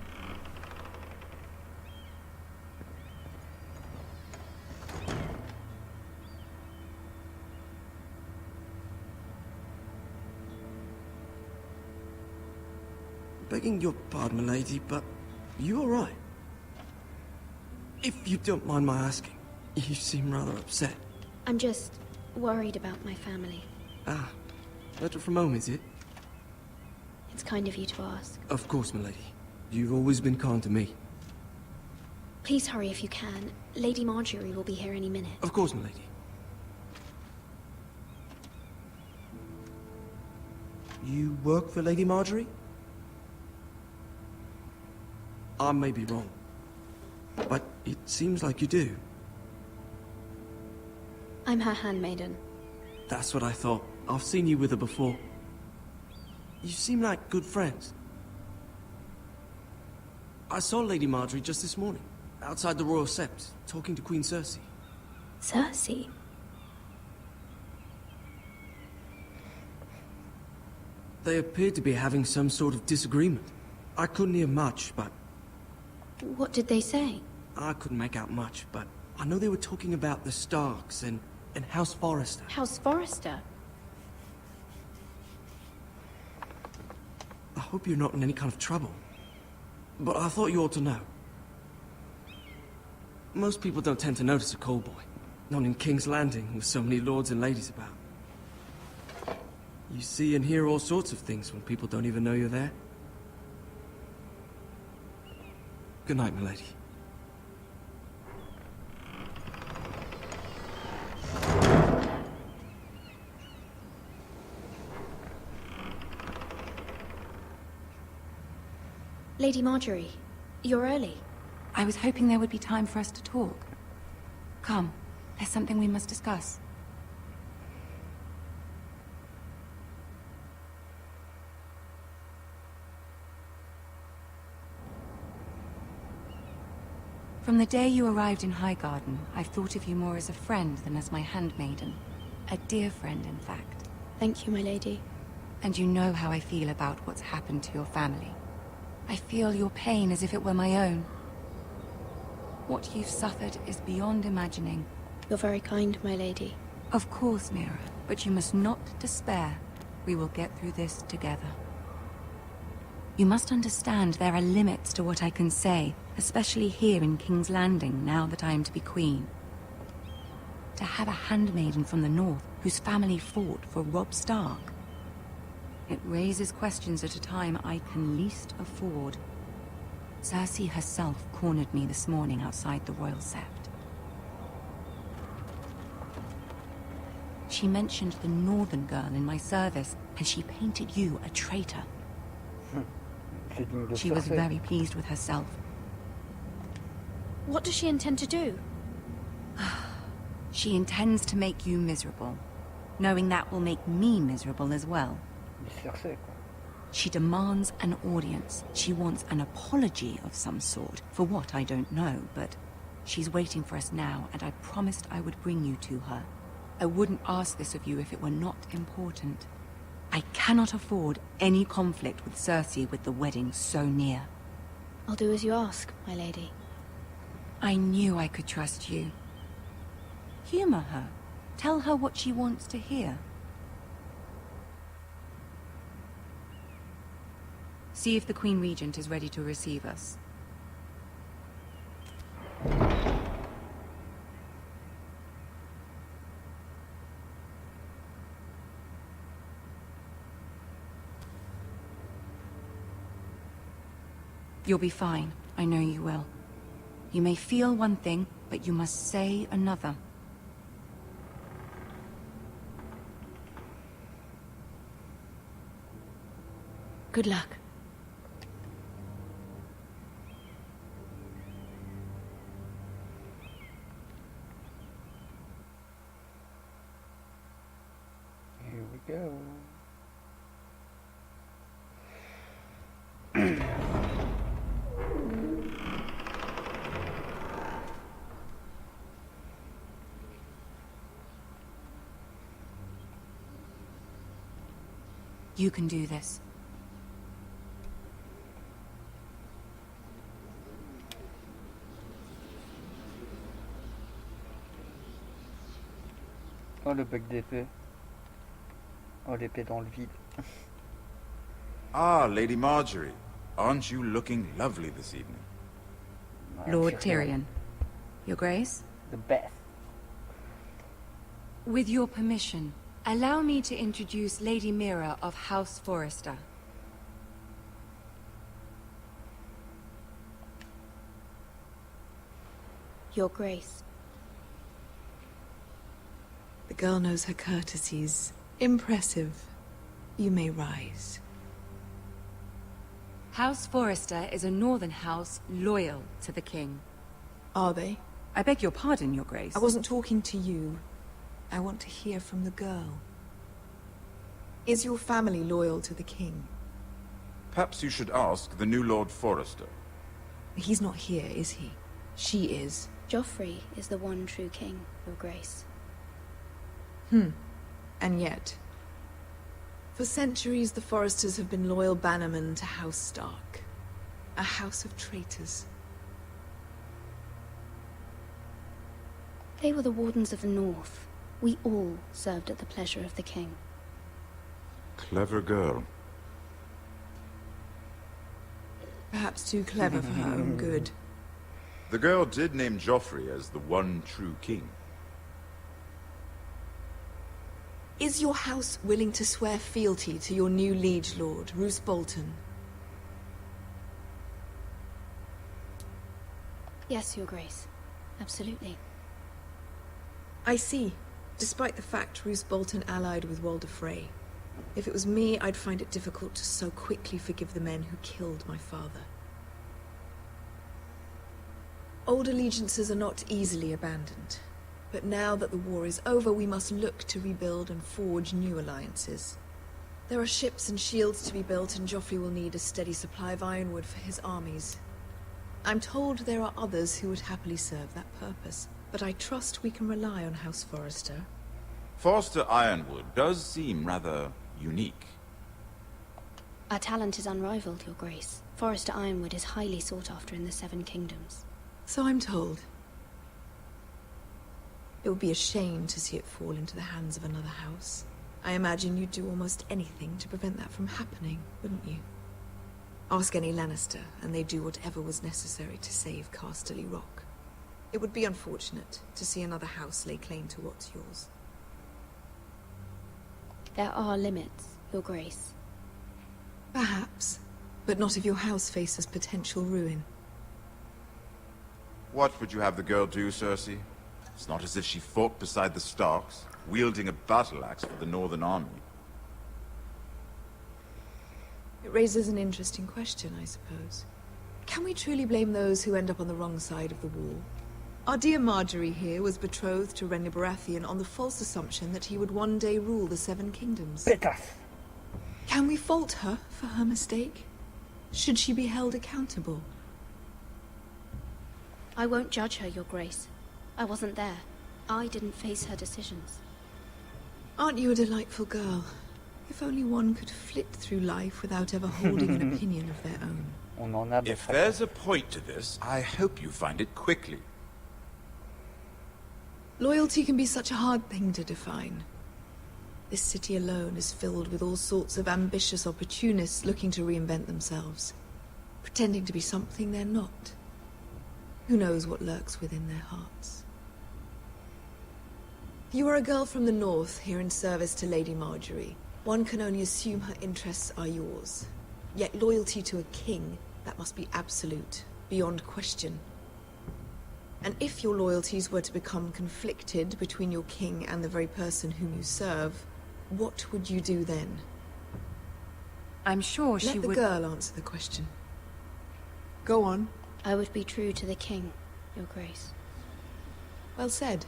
Begging your pardon, milady, but you all right? If you don't mind my asking, you seem rather upset. I'm just worried about my family. Ah, letter from home, is it? It's kind of you to ask. Of course, milady. You've always been kind to me. Please hurry if you can. Lady Marjorie will be here any minute. Of course, milady. You work for Lady Marjorie? I may be wrong, but it seems like you do. I'm her handmaiden. That's what I thought. I've seen you with her before. You seem like good friends. I saw Lady Marjorie just this morning, outside the Royal Sept, talking to Queen Cersei. Cersei? They appeared to be having some sort of disagreement. I couldn't hear much, but... What did they say? I couldn't make out much, but I know they were talking about the Starks and House Forrester. House Forrester? I hope you're not in any kind of trouble. But I thought you ought to know. Most people don't tend to notice a callboy. Not in King's Landing, with so many lords and ladies about. You see and hear all sorts of things when people don't even know you're there. Good night, milady. Lady Marjorie, you're early. I was hoping there would be time for us to talk. Come, There's something we must discuss. From the day you arrived in Highgarden, I've thought of you more as a friend than as my handmaiden. A dear friend, in fact. Thank you, my lady. And you know how I feel about what's happened to your family. I feel your pain as if it were my own. What you've suffered is beyond imagining. You're very kind, my lady. Of course, Mira, but you must not despair. We will get through this together. You must understand there are limits to what I can say, especially here in King's Landing, now that I am to be queen. To have a handmaiden from the north whose family fought for Robb Stark. It raises questions at a time I can least afford. Cersei herself cornered me this morning outside the Royal Sept. She mentioned the northern girl in my service, and she painted you a traitor. She was very pleased with herself. What does she intend to do? She intends to make you miserable, knowing that will make me miserable as well. She demands an audience. She wants an apology of some sort, for what I don't know, but she's waiting for us now, and I promised I would bring you to her. I wouldn't ask this of you if it were not important. I cannot afford any conflict with Cersei with the wedding so near. I'll do as you ask, my lady. I knew I could trust you. Humor her. Tell her what she wants to hear. See if the Queen Regent is ready to receive us. You'll be fine. I know you will. You may feel one thing, but you must say another. Good luck. Here we go. You can do this. Oh, le bec d'épée. Oh, l'épée dans le vide. Ah, Lady Marjorie. Aren't you looking lovely this evening? Lord Tyrion. Your Grace? The best. With your permission, allow me to introduce Lady Mira of House Forrester. Your Grace. The girl knows her courtesies. Impressive. You may rise. House Forrester is a northern house loyal to the king. Are they? I beg your pardon, Your Grace. I wasn't talking to you. I want to hear from the girl. Is your family loyal to the king? Perhaps you should ask the new Lord Forrester. He's not here, is he? She is. Joffrey is the one true king, Your Grace. And yet... For centuries, the Forresters have been loyal bannermen to House Stark. A house of traitors. They were the Wardens of the North. We all served at the pleasure of the king. Clever girl. Perhaps too clever for her own good. The girl did name Joffrey as the one true king. Is your house willing to swear fealty to your new liege lord, Roose Bolton? Yes, Your Grace. Absolutely. I see. Despite the fact Roose Bolton allied with Walder Frey. If it was me, I'd find it difficult to so quickly forgive the men who killed my father. Old allegiances are not easily abandoned. But now that the war is over, we must look to rebuild and forge new alliances. There are ships and shields to be built, and Joffrey will need a steady supply of ironwood for his armies. I'm told there are others who would happily serve that purpose, but I trust we can rely on House Forrester. Forrester Ironwood does seem rather unique. Our talent is unrivaled, Your Grace. Forrester Ironwood is highly sought after in the Seven Kingdoms. So I'm told. It would be a shame to see it fall into the hands of another house. I imagine you'd do almost anything to prevent that from happening, wouldn't you? Ask any Lannister, and they'd do whatever was necessary to save Casterly Rock. It would be unfortunate to see another house lay claim to what's yours. There are limits, Your Grace. Perhaps, but not if your house faces potential ruin. What would you have the girl do, Cersei? It's not as if she fought beside the Starks, wielding a battle axe for the Northern Army. It raises an interesting question, I suppose. Can we truly blame those who end up on the wrong side of the wall? Our dear Marjorie here was betrothed to Renly Baratheon on the false assumption that he would one day rule the Seven Kingdoms. Can we fault her for her mistake? Should she be held accountable? I won't judge her, Your Grace. I wasn't there. I didn't face her decisions. Aren't you a delightful girl? If only one could flit through life without ever holding an opinion of their own. If there's a point to this, I hope you find it quickly. Loyalty can be such a hard thing to define. This city alone is filled with all sorts of ambitious opportunists looking to reinvent themselves, pretending to be something they're not. Who knows what lurks within their hearts? You are a girl from the north, here in service to Lady Marjorie. One can only assume her interests are yours. Yet loyalty to a king, that must be absolute, beyond question. And if your loyalties were to become conflicted between your king and the very person whom you serve, what would you do then? I'm sure she would... Let the girl answer the question. Go on. I would be true to the king, Your Grace. Well said.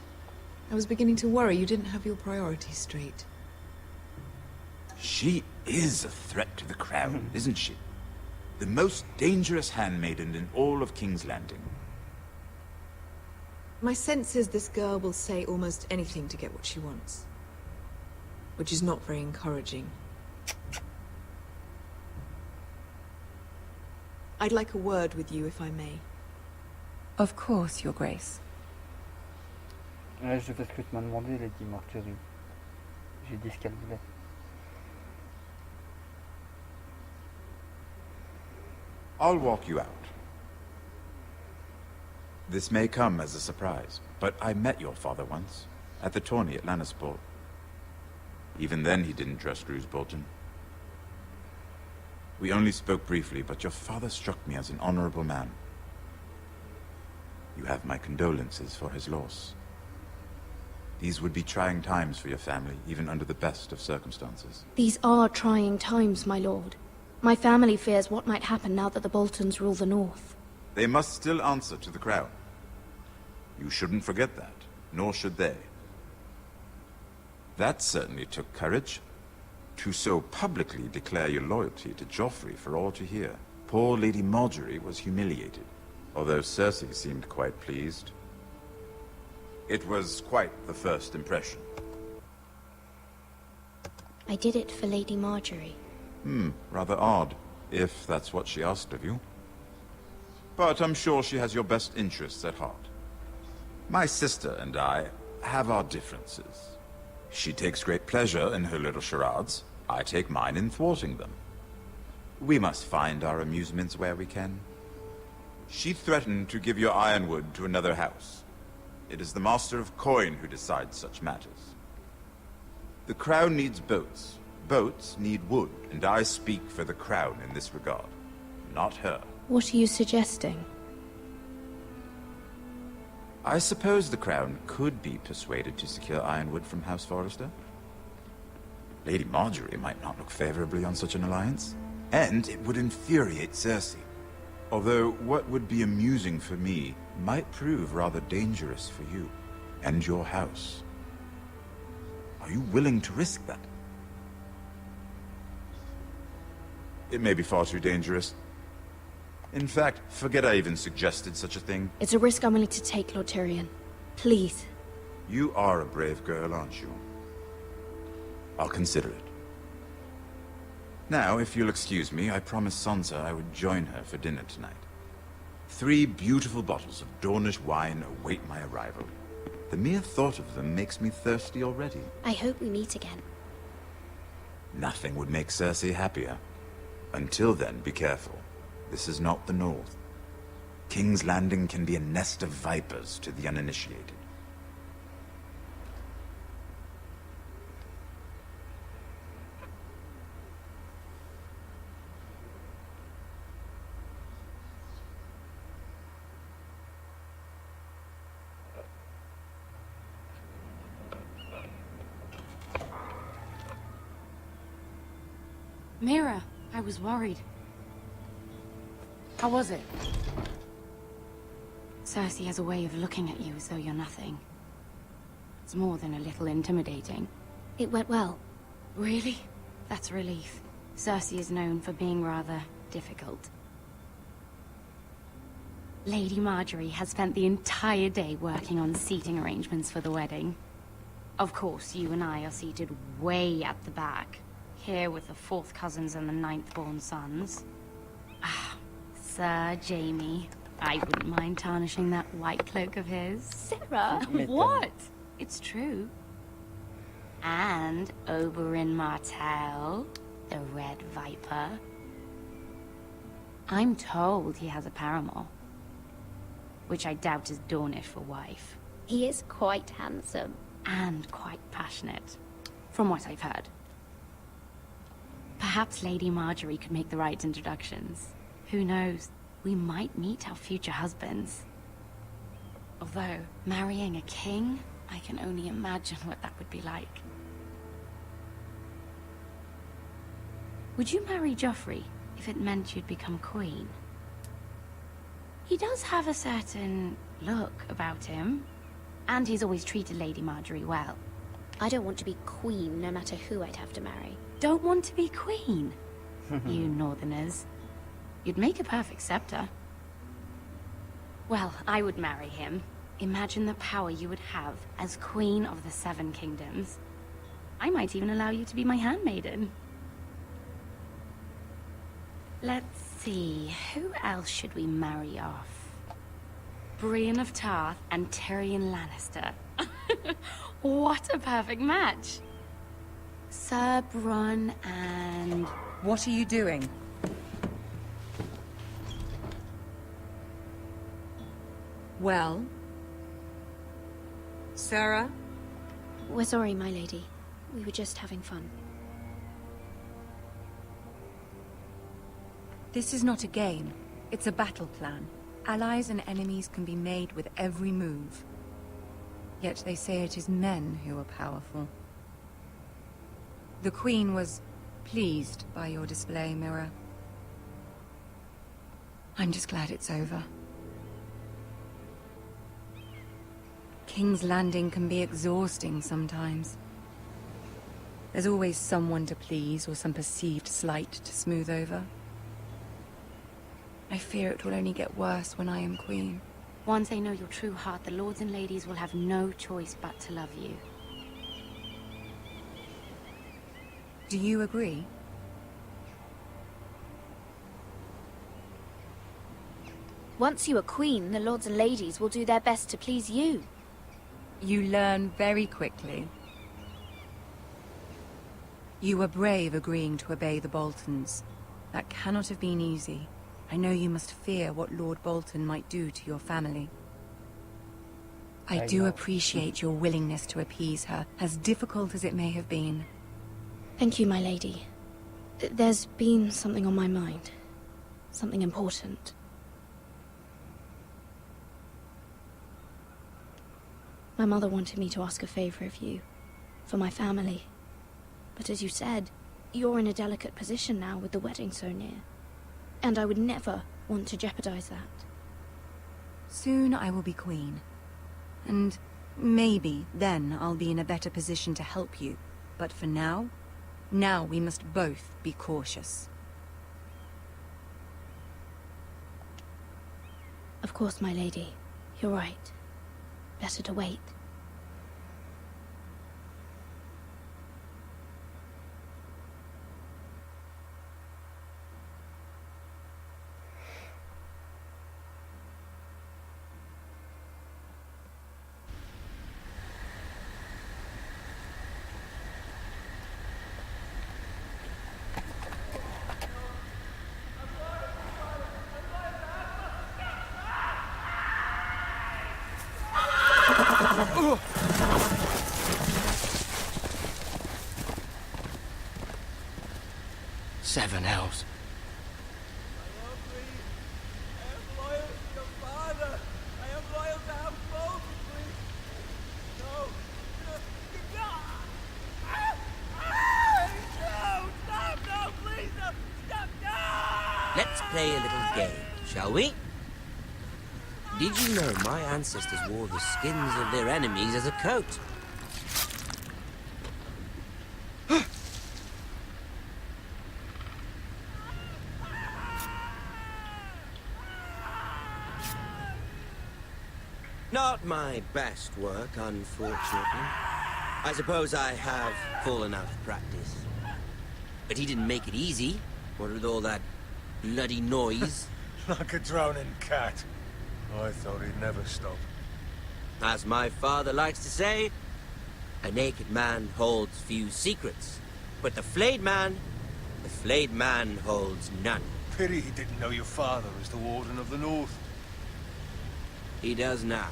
I was beginning to worry you didn't have your priorities straight. She is a threat to the crown, isn't she? The most dangerous handmaiden in all of King's Landing. My sense is this girl will say almost anything to get what she wants. Which is not very encouraging. I'd like a word with you, if I may. Of course, Your Grace. Ouais, je fais ce que tu m'as demandé, Lady Marjorie. J'ai dit ce qu'elle voulait. I'll walk you out. This may come as a surprise, but I met your father once, at the tourney at Lannisport. Even then he didn't trust Roose Bolton. We only spoke briefly, but your father struck me as an honorable man. You have my condolences for his loss. These would be trying times for your family, even under the best of circumstances. These are trying times, my lord. My family fears what might happen now that the Boltons rule the North. They must still answer to the crown. You shouldn't forget that, nor should they. That certainly took courage. To so publicly declare your loyalty to Joffrey for all to hear. Poor Lady Marjorie was humiliated, although Cersei seemed quite pleased. It was quite the first impression. I did it for Lady Marjorie. Rather odd, if that's what she asked of you. But I'm sure she has your best interests at heart. My sister and I have our differences. She takes great pleasure in her little charades. I take mine in thwarting them. We must find our amusements where we can. She threatened to give your ironwood to another house. It is the Master of Coin who decides such matters. The crown needs boats. Boats need wood, and I speak for the crown in this regard, not her. What are you suggesting? I suppose the crown could be persuaded to secure ironwood from House Forrester. Lady Marjorie might not look favorably on such an alliance, and it would infuriate Cersei. Although what would be amusing for me might prove rather dangerous for you. and your house. Are you willing to risk that? It may be far too dangerous. In fact, forget I even suggested such a thing. It's a risk I'm willing to take, Lord Tyrion. Please. You are a brave girl, aren't you? I'll consider it. Now, if you'll excuse me, I promised Sansa I would join her for dinner tonight. 3 beautiful bottles of Dornish wine await my arrival. The mere thought of them makes me thirsty already. I hope we meet again. Nothing would make Cersei happier. Until then, be careful. This is not the North. King's Landing can be a nest of vipers to the uninitiated. Mira, I was worried. How was it? Cersei has a way of looking at you as though you're nothing. It's more than a little intimidating. It went well. Really? That's a relief. Cersei is known for being rather difficult. Lady Marjorie has spent the entire day working on seating arrangements for the wedding. Of course, you and I are seated way at the back. Here with the 4th cousins and the 9th-born sons. Ah, Sir Jaime. I wouldn't mind tarnishing that white cloak of his. Sarah! What? It's true. And Oberyn Martell, the Red Viper. I'm told he has a paramour. Which I doubt is Dornish for wife. He is quite handsome. And quite passionate, from what I've heard. Perhaps Lady Marjorie could make the right introductions. Who knows? We might meet our future husbands. Although, marrying a king, I can only imagine what that would be like. Would you marry Joffrey if it meant you'd become queen? He does have a certain look about him, and he's always treated Lady Marjorie well. I don't want to be queen, no matter who I'd have to marry. Don't want to be queen? You northerners. You'd make a perfect scepter. Well, I would marry him. Imagine the power you would have as Queen of the 7 Kingdoms. I might even allow you to be my handmaiden. Let's see, who else should we marry off? Brienne of Tarth and Tyrion Lannister. What a perfect match! Sir Bronn and... What are you doing? Well? Sarah? We're sorry, my lady. We were just having fun. This is not a game. It's a battle plan. Allies and enemies can be made with every move. Yet they say it is men who are powerful. The Queen was pleased by your display, Mira. I'm just glad it's over. King's Landing can be exhausting sometimes. There's always someone to please or some perceived slight to smooth over. I fear it will only get worse when I am queen. Once they know your true heart, the lords and ladies will have no choice but to love you. Do you agree? Once you are queen, the lords and ladies will do their best to please you. You learn very quickly. You were brave agreeing to obey the Boltons. That cannot have been easy. I know you must fear what Lord Bolton might do to your family. I do appreciate your willingness to appease her, as difficult as it may have been. Thank you, my lady. There's been something on my mind. Something important. My mother wanted me to ask a favor of you, for my family. But as you said, you're in a delicate position now with the wedding so near. And I would never want to jeopardize that. Soon I will be queen. And Maybe then I'll be in a better position to help you. But for now, we must both be cautious. Of course, my lady. You're right. Better to wait. Seven hells. Let's play a little game, shall we? Did you know my ancestors wore the skins of their enemies as a coat? Not my best work, unfortunately. I suppose I have fallen out of practice. But he didn't make it easy, what with all that bloody noise. Like a drowning cat. I thought he'd never stop. As my father likes to say, a naked man holds few secrets. But the flayed man holds none. Pity he didn't know your father was the Warden of the North. He does now.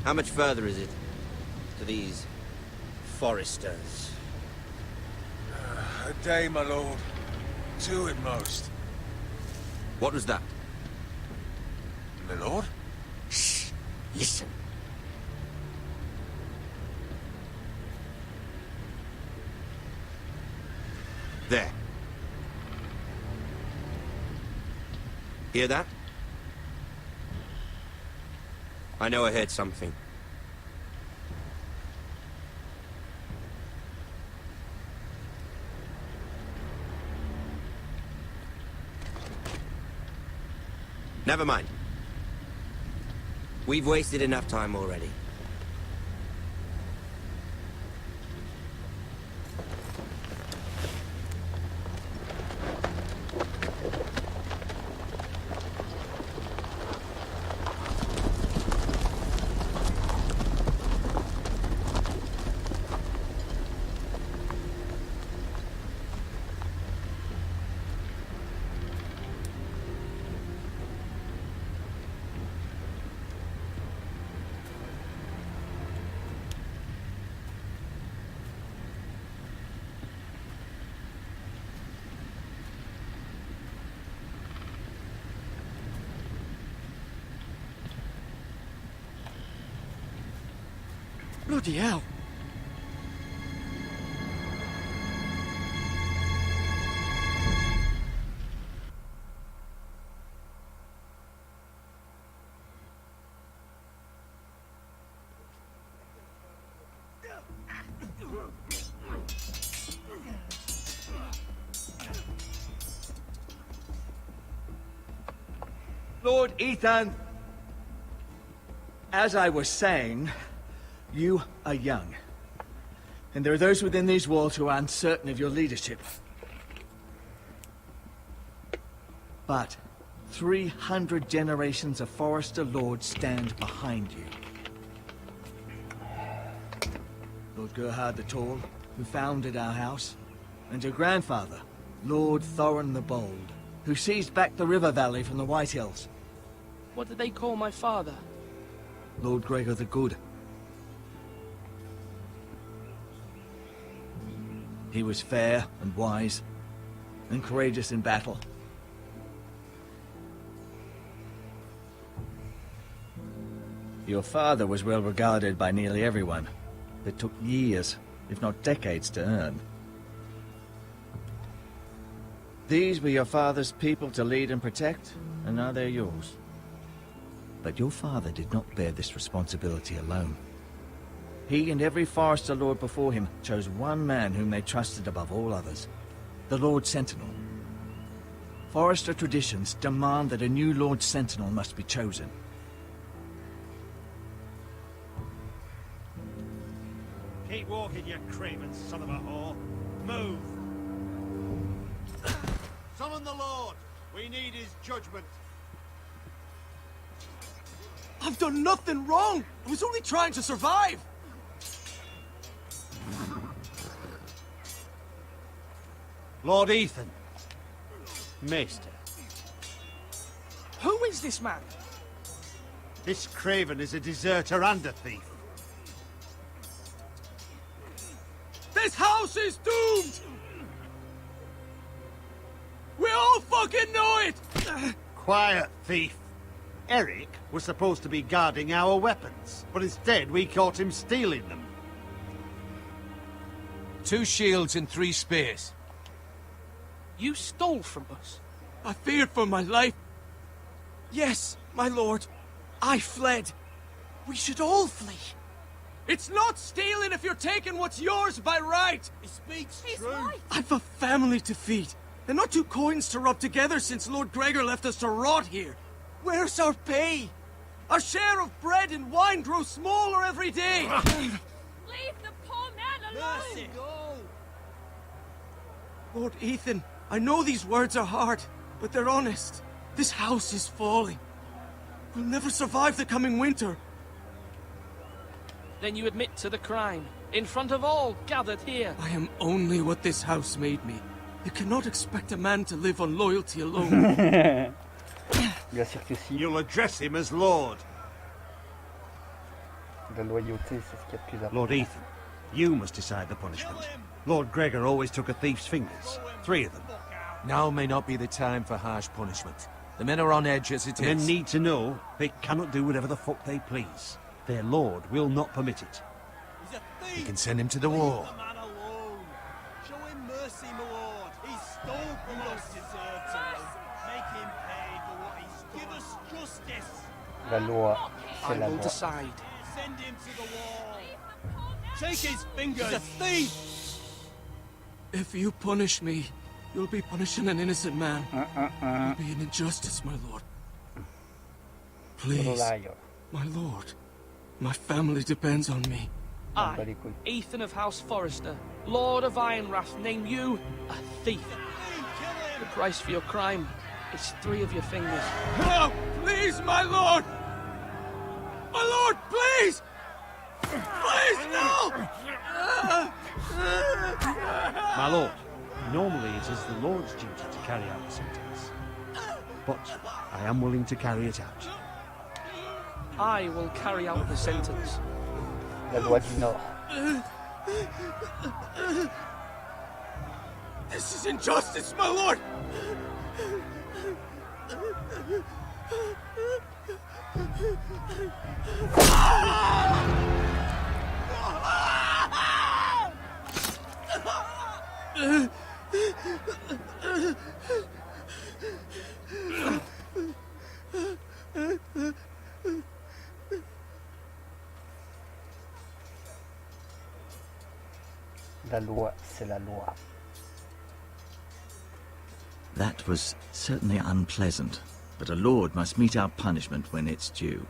How much further is it to these foresters? A day, my lord. 2 at most. What was that? My lord? Shh! Listen. There. Hear that? I know I heard something. Never mind. We've wasted enough time already. Bloody hell. Lord Ethan, as I was saying, you are young. And there are those within these walls who are uncertain of your leadership. But 300 generations of Forester Lords stand behind you. Lord Gerhard the Tall, who founded our house, and your grandfather, Lord Thorin the Bold, who seized back the river valley from the White Hills. What did they call my father? Lord Gregor the Good. He was fair and wise, and courageous in battle. Your father was well regarded by nearly everyone. It took years, if not decades, to earn. These were your father's people to lead and protect, and now they're yours. But your father did not bear this responsibility alone. He and every Forester Lord before him chose one man whom they trusted above all others, the Lord Sentinel. Forester traditions demand that a new Lord Sentinel must be chosen. Keep walking, you craven son of a whore. Move! Summon the Lord! We need his judgment. I've done nothing wrong! I was only trying to survive! Lord Ethan. Maester. Who is this man? This craven is a deserter and a thief. This house is doomed! We all fucking know it! Quiet, thief. Eric was supposed to be guarding our weapons, but instead we caught him stealing them. 2 shields and 3 spears. You stole from us. I feared for my life. Yes, my lord. I fled. We should all flee. It's not stealing if you're taking what's yours by right. He speaks true. I've a family to feed, and not 2 coins to rub together since Lord Gregor left us to rot here. Where's our pay? Our share of bread and wine grows smaller every day. Leave the poor man alone! Mercy, go! Lord Ethan, I know these words are hard, but they're honest. This house is falling. We'll never survive the coming winter. Then you admit to the crime, in front of all gathered here. I am only what this house made me. You cannot expect a man to live on loyalty alone. Bien sûr que si. You'll address him as Lord. La loyauté, c'est ce qu'il y a de plus important. Lord Ethan, you must decide the punishment. Lord Gregor always took a thief's fingers. 3 of them. Now may not be the time for harsh punishment. The men are on edge as it The men is. need to know they cannot do whatever the fuck they please. Their lord will not permit it. He's a thief! We can send him to the wall. Leave the man alone. Show him mercy, my lord. He stole from us. Deserves to make him pay for what he's. Give us justice. La loi, I c'est la will loi. decide. Send him to the wall. Take his fingers. He's a thief. If you punish me, you'll be punishing an innocent man. It'll be an injustice, my lord. Please, Liar. my lord. My family depends on me. I, Ethan of House Forrester, Lord of Ironrath, name you a thief. The price for your crime is 3 of your fingers. No! Please, my lord! My lord, please! Please, no! My lord, normally it is the lord's duty to carry out the sentence. But I am willing to carry it out. I will carry out the sentence. La loi du Nord. This is injustice, my lord! La loi, c'est la loi. That was certainly unpleasant, but a lord must mete out punishment when it's due.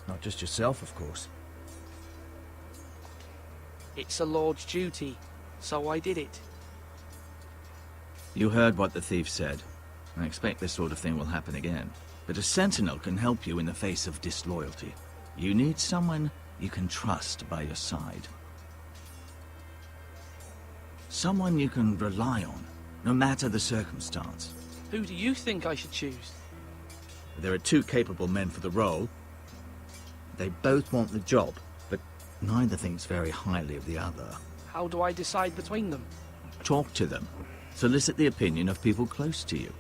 Not just yourself, of course. It's a lord's duty, so I did it. You heard what the thief said. I expect this sort of thing will happen again. But a sentinel can help you in the face of disloyalty. You need someone you can trust by your side. Someone you can rely on, no matter the circumstance. Who do you think I should choose? There are 2 capable men for the role. They both want the job, but neither thinks very highly of the other. How do I decide between them? Talk to them. Solicit the opinion of people close to you.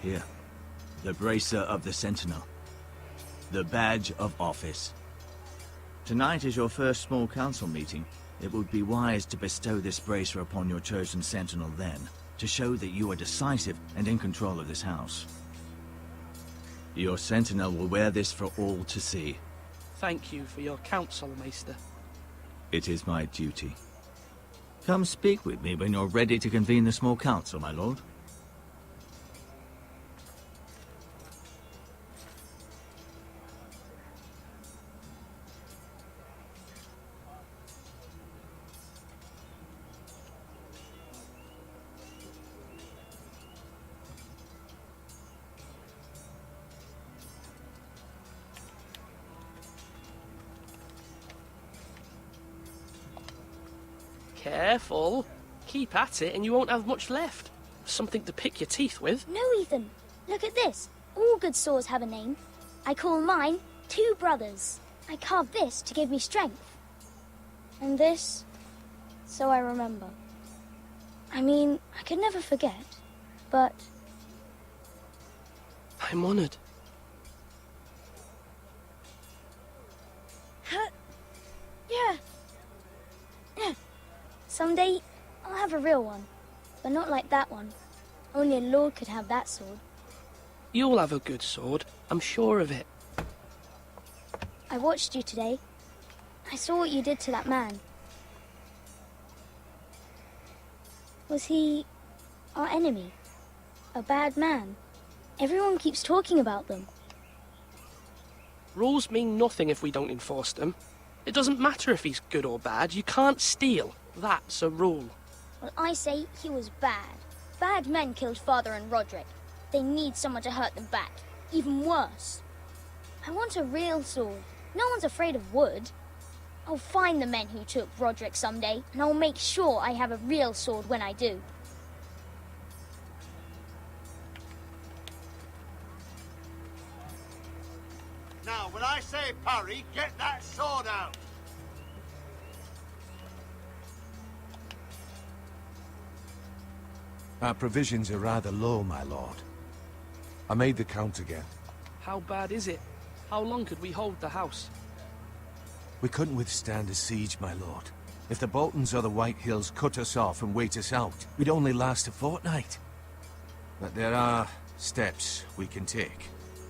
Here, the bracer of the Sentinel. The badge of office. Tonight is your first small council meeting. It would be wise to bestow this bracer upon your chosen Sentinel then, to show that you are decisive and in control of this house. Your sentinel will wear this for all to see. Thank you for your counsel, Maester. It is my duty. Come speak with me when you're ready to convene the small council, my lord. Careful. Keep at it and you won't have much left. Something to pick your teeth with. No, Ethan. Look at this. All good swords have a name. I call mine Two Brothers. I carved this to give me strength. And this, so I remember. I mean, I could never forget, but... I'm honored. Yeah. Someday, I'll have a real one. But not like that one. Only a lord could have that sword. You'll have a good sword. I'm sure of it. I watched you today. I saw what you did to that man. Was he our enemy? A bad man? Everyone keeps talking about them. Rules mean nothing if we don't enforce them. It doesn't matter if he's good or bad. You can't steal. That's a rule. Well, I say he was bad. Bad men killed Father and Roderick. They need someone to hurt them back. Even worse. I want a real sword. No one's afraid of wood. I'll find the men who took Roderick someday, and I'll make sure I have a real sword when I do. Now, when I say parry, get that sword out! Our provisions are rather low, my lord. I made the count again. How bad is it? How long could we hold the house? We couldn't withstand a siege, my lord. If the Boltons or the White Hills cut us off and wait us out, we'd only last a fortnight. But there are steps we can take.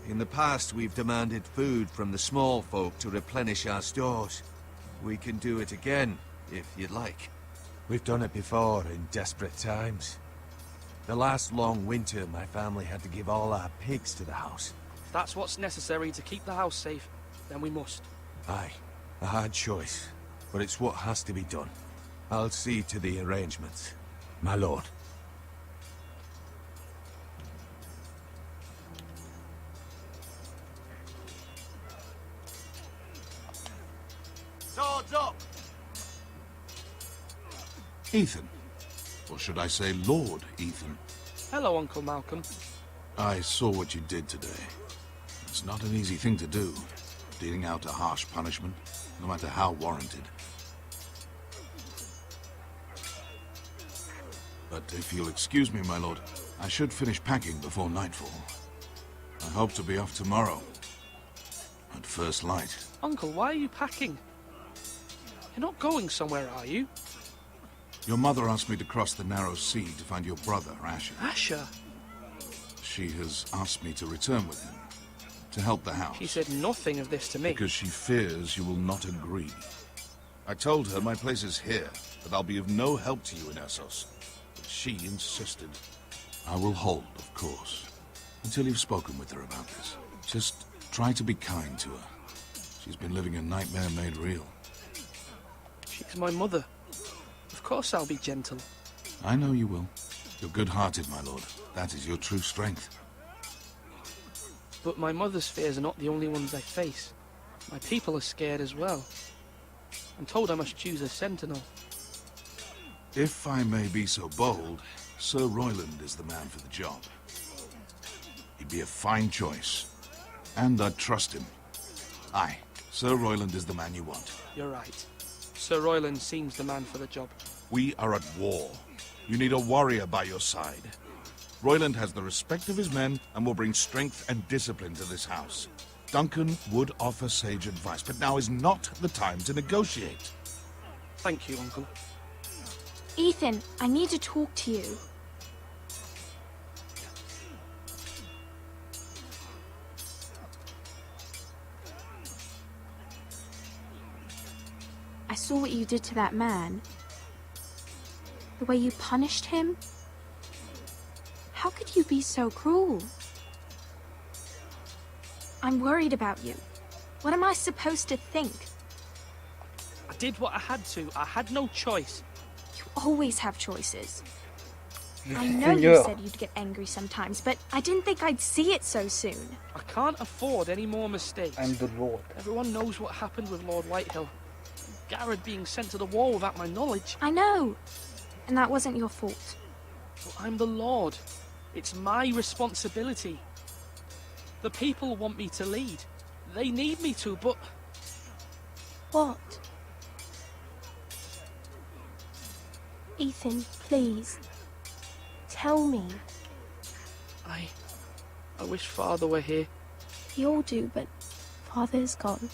In the past, we've demanded food from the small folk to replenish our stores. We can do it again, if you'd like. We've done it before in desperate times. The last long winter, my family had to give all our pigs to the house. If that's what's necessary to keep the house safe, then we must. Aye, a hard choice, but it's what has to be done. I'll see to the arrangements, my lord. Swords up! Ethan. Or should I say Lord Ethan? Hello, Uncle Malcolm. I saw what you did today. It's not an easy thing to do, dealing out a harsh punishment, no matter how warranted. But if you'll excuse me, my lord, I should finish packing before nightfall. I hope to be off tomorrow, at first light. Uncle, why are you packing? You're not going somewhere, are you? Your mother asked me to cross the narrow sea to find your brother, Asher. Asher? She has asked me to return with him, to help the house. She said nothing of this to me. Because she fears you will not agree. I told her my place is here, that I'll be of no help to you in Essos. But she insisted. I will hold, of course, until you've spoken with her about this. Just try to be kind to her. She's been living a nightmare made real. She's my mother. Of course I'll be gentle. I know you will. You're good-hearted, my lord. That is your true strength. But my mother's fears are not the only ones I face. My people are scared as well. I'm told I must choose a sentinel. If I may be so bold, Sir Royland is the man for the job. He'd be a fine choice. And I'd trust him. Aye, Sir Royland is the man you want. You're right. Sir Royland seems the man for the job. We are at war. You need a warrior by your side. Royland has the respect of his men and will bring strength and discipline to this house. Duncan would offer sage advice, but now is not the time to negotiate. Thank you, Uncle. Ethan, I need to talk to you. I saw what you did to that man. The way you punished him. How could you be so cruel? I'm worried about you. What am I supposed to think? I did what I had to. I had no choice. You always have choices. I know you said you'd get angry sometimes, but I didn't think I'd see it so soon. I can't afford any more mistakes. I'm the Lord. Everyone knows what happened with Lord Whitehill. Garrett being sent to the wall without my knowledge. I know. And that wasn't your fault. But I'm the Lord. It's my responsibility. The people want me to lead. They need me to, but... What? Ethan, please. Tell me. I wish Father were here. We all do, but Father's gone.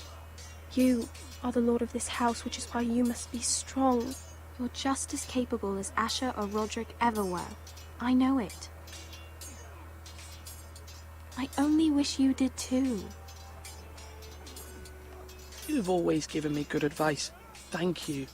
You are the lord of this house, which is why you must be strong. You're just as capable as Asher or Roderick ever were. I know it. I only wish you did too. You've always given me good advice. Thank you.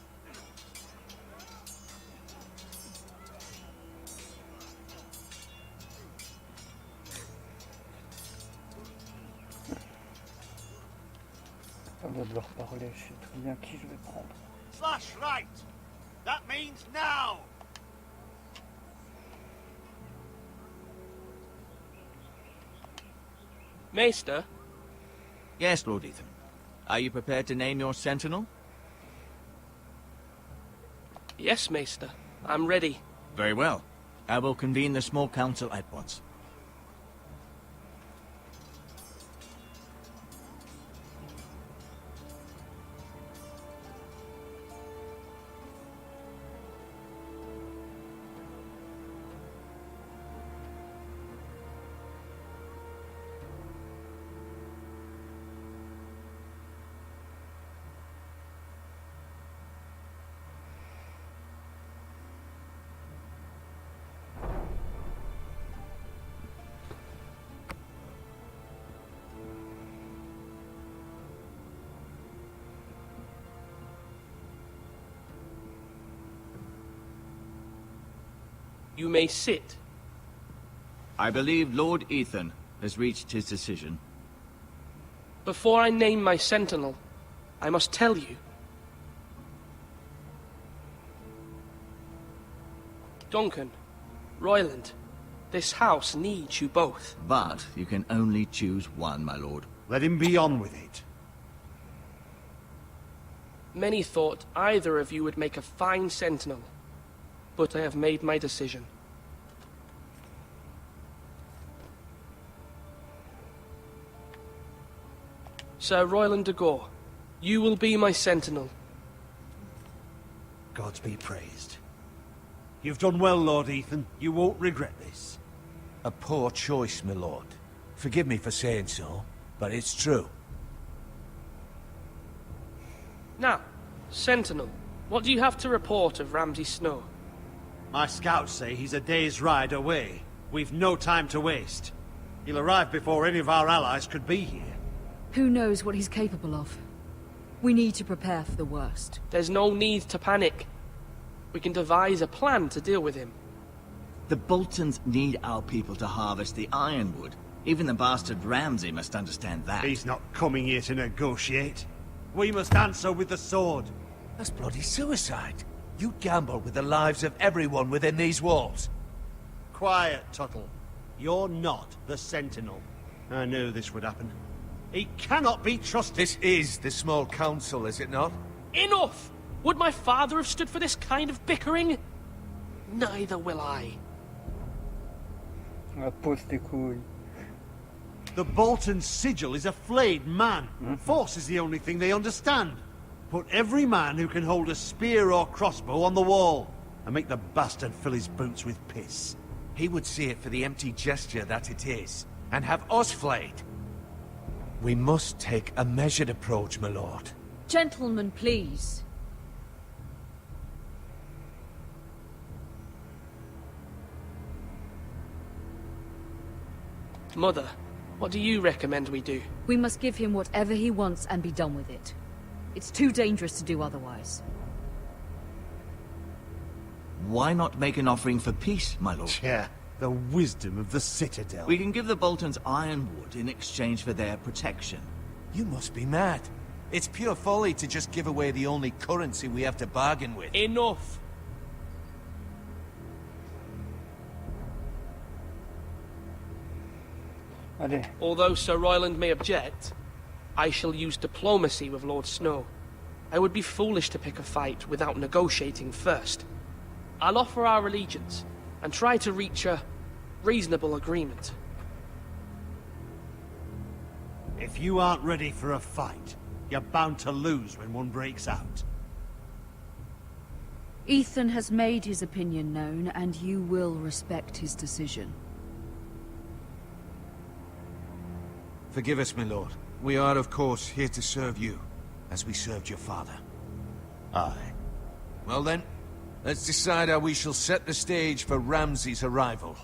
Au lieu de leur parler, je sais très bien qui je vais prendre. Flashlight! That means now! Maester? Yes, Lord Ethan. Are you prepared to name your sentinel? Yes, Maester. I'm ready. Very well. I will convene the small council at once. You may sit. I believe Lord Ethan has reached his decision. Before I name my sentinel, I must tell you. Duncan, Royland, this house needs you both. But you can only choose one, my lord. Let him be on with it. Many thought either of you would make a fine sentinel, but I have made my decision. Sir Royland de Gore, you will be my sentinel. Gods be praised. You've done well, Lord Ethan. You won't regret this. A poor choice, my lord. Forgive me for saying so, but it's true. Now, sentinel, what do you have to report of Ramsay Snow? My scouts say he's a day's ride away. We've no time to waste. He'll arrive before any of our allies could be here. Who knows what he's capable of? We need to prepare for the worst. There's no need to panic. We can devise a plan to deal with him. The Boltons need our people to harvest the ironwood. Even the bastard Ramsay must understand that. He's not coming here to negotiate. We must answer with the sword. That's bloody suicide. You gamble with the lives of everyone within these walls. Quiet, Tuttle. You're not the Sentinel. I knew this would happen. He cannot be trusted. This is the small council, is it not? Enough! Would my father have stood for this kind of bickering? Neither will I. Pose tes couilles. The Bolton sigil is a flayed man. Force is the only thing they understand. Put every man who can hold a spear or crossbow on the wall, and make the bastard fill his boots with piss. He would see it for the empty gesture that it is, and have us flayed. We must take a measured approach, my lord. Gentlemen, please. Mother, what do you recommend we do? We must give him whatever he wants and be done with it. It's too dangerous to do otherwise. Why not make an offering for peace, my lord? Yeah, the wisdom of the Citadel. We can give the Boltons ironwood in exchange for their protection. You must be mad. It's pure folly to just give away the only currency we have to bargain with. Enough! Allez. Although Sir Royland may object, I shall use diplomacy with Lord Snow. I would be foolish to pick a fight without negotiating first. I'll offer our allegiance and try to reach a reasonable agreement. If you aren't ready for a fight, you're bound to lose when one breaks out. Ethan has made his opinion known, and you will respect his decision. Forgive us, my lord. We are, of course, here to serve you, as we served your father. Aye. Well then, let's decide how we shall set the stage for Ramsay's arrival.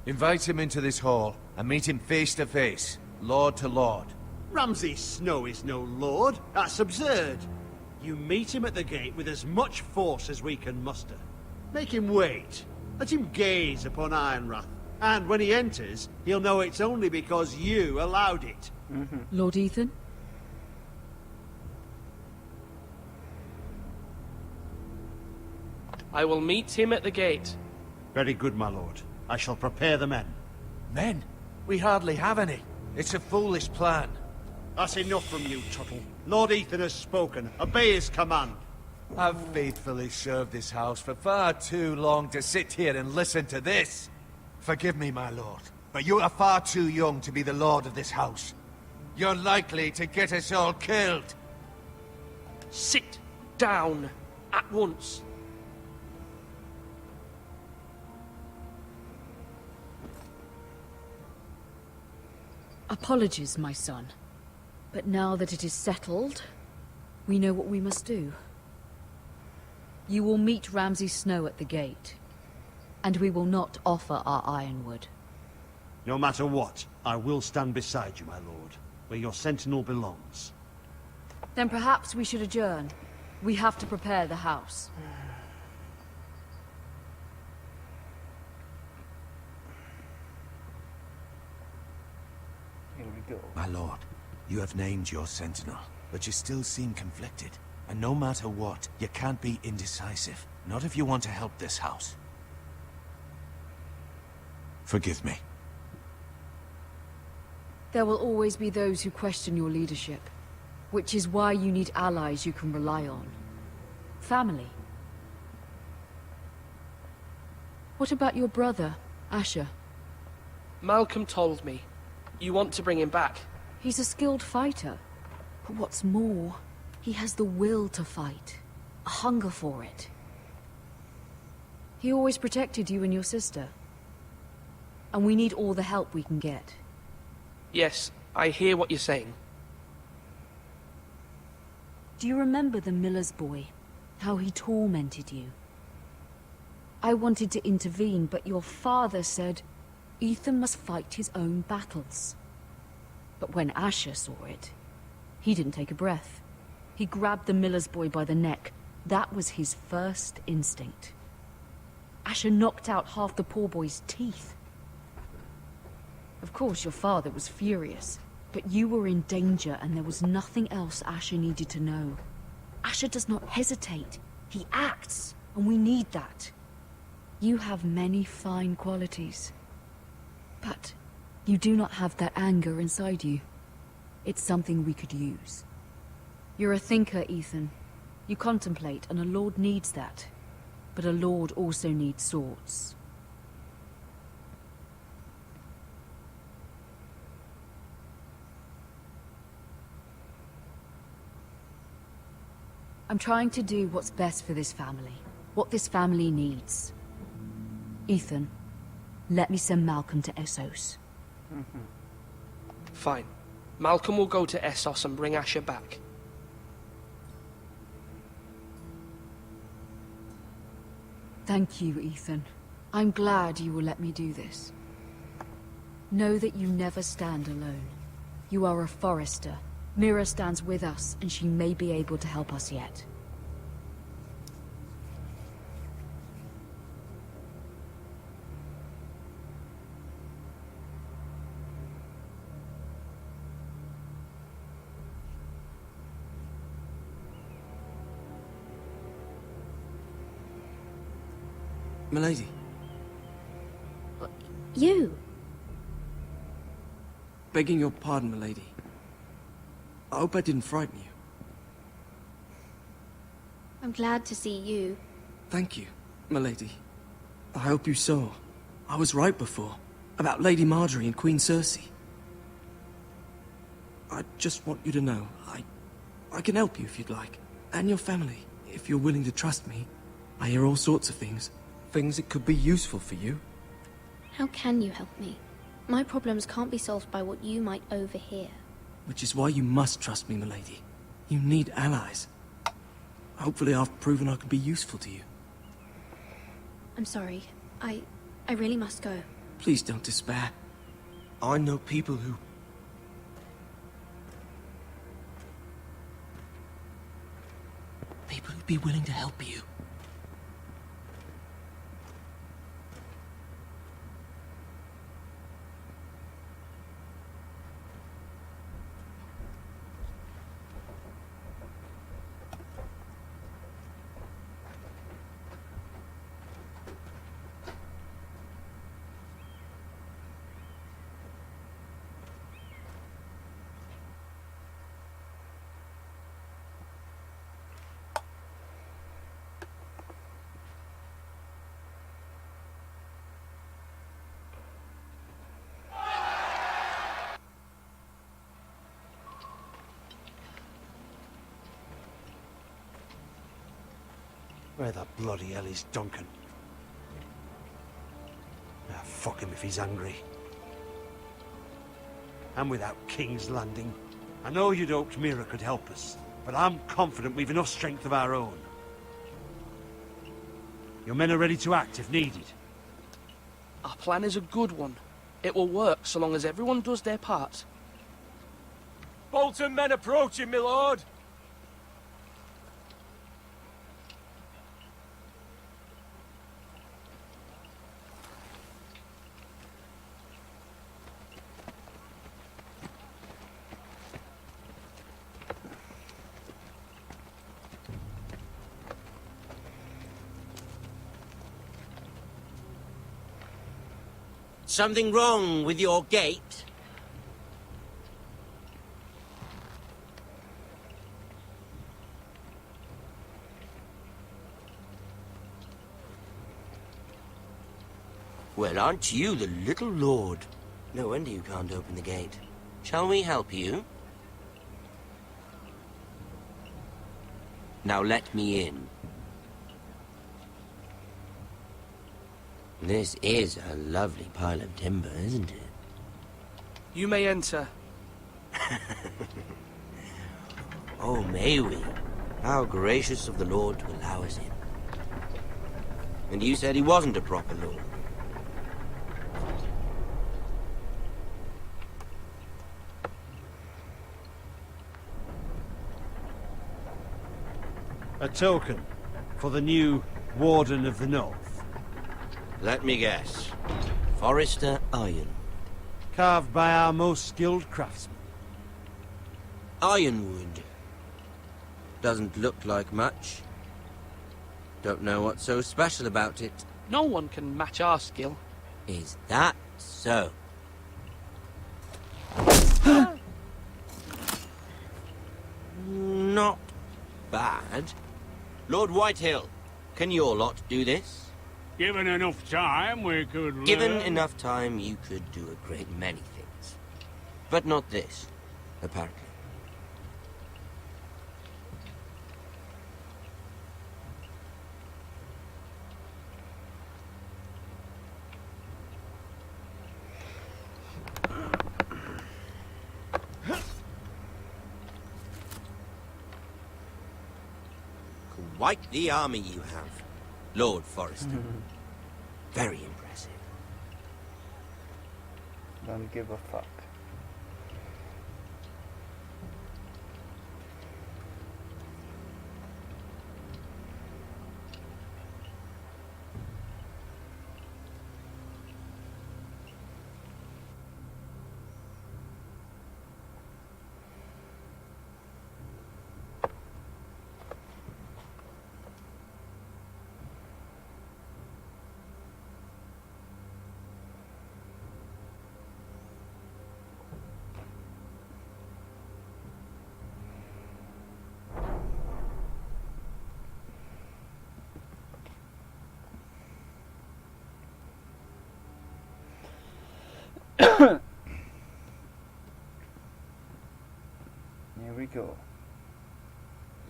Invite him into this hall, and meet him face to face, lord to lord. Ramsay Snow is no lord. That's absurd. You meet him at the gate with as much force as we can muster. Make him wait. Let him gaze upon Ironrath. And when he enters, he'll know it's only because you allowed it. Lord Ethan? I will meet him at the gate. Very good, my lord. I shall prepare the men. Men? We hardly have any. It's a foolish plan. That's enough from you, Tuttle. Lord Ethan has spoken. Obey his command. I've faithfully served this house for far too long to sit here and listen to this. Forgive me, my lord, but you are far too young to be the lord of this house. You're likely to get us all killed. Sit down at once. Apologies, my son. But now that it is settled, we know what we must do. You will meet Ramsay Snow at the gate, and we will not offer our ironwood. No matter what, I will stand beside you, my lord, where your sentinel belongs. Then perhaps we should adjourn. We have to prepare the house. Here we go. My lord, you have named your sentinel, but you still seem conflicted. And no matter what, you can't be indecisive. Not if you want to help this house. Forgive me. There will always be those who question your leadership, which is why you need allies you can rely on. Family. What about your brother, Asher? Malcolm told me. You want to bring him back. He's a skilled fighter. But what's more, he has the will to fight. A hunger for it. He always protected you and your sister. And we need all the help we can get. Yes, I hear what you're saying. Do you remember the miller's boy? How he tormented you? I wanted to intervene, but your father said Ethan must fight his own battles. But when Asher saw it, he didn't take a breath. He grabbed the miller's boy by the neck. That was his first instinct. Asher knocked out half the poor boy's teeth. Of course, your father was furious, but you were in danger and there was nothing else Asher needed to know. Asher does not hesitate. He acts, and we need that. You have many fine qualities. But you do not have that anger inside you. It's something we could use. You're a thinker, Ethan. You contemplate, and a lord needs that. But a lord also needs swords. I'm trying to do what's best for this family. What this family needs. Ethan, let me send Malcolm to Essos. Fine. Malcolm will go to Essos and bring Asher back. Thank you, Ethan. I'm glad you will let me do this. Know that you never stand alone. You are a Forrester, Mira stands with us, and she may be able to help us yet. Milady. You? Begging your pardon, milady. I hope I didn't frighten you. I'm glad to see you. Thank you, milady. I hope you saw. I was right before. About Lady Marjorie and Queen Cersei. I just want you to know, I can help you if you'd like. And your family, if you're willing to trust me. I hear all sorts of things. Things that could be useful for you. How can you help me? My problems can't be solved by what you might overhear. Which is why you must trust me, milady. You need allies. Hopefully I've proven I can be useful to you. I'm sorry. I really must go. Please don't despair. I know people who... People who'd be willing to help you. Where the bloody hell is Duncan? Ah, fuck him if he's angry. And without King's Landing. I know you'd hoped Mira could help us, but I'm confident we've enough strength of our own. Your men are ready to act if needed. Our plan is a good one. It will work so long as everyone does their part. Bolton men approaching, my lord! Something wrong with your gate? Well, aren't you the little lord? No wonder you can't open the gate. Shall we help you? Now let me in. This is a lovely pile of timber, isn't it? You may enter. Oh, may we? How gracious of the Lord to allow us in. And you said he wasn't a proper lord. A token for the new Warden of the North. Let me guess. Forrester Iron. Carved by our most skilled craftsmen. Ironwood. Doesn't look like much. Don't know what's so special about it. No one can match our skill. Is that so? Not bad. Lord Whitehill, can your lot do this? Given enough time, we could Given learn. enough time, you could do a great many things. But not this, apparently. Quite the army you have, Lord Forrester. Very impressive. Don't give a fuck.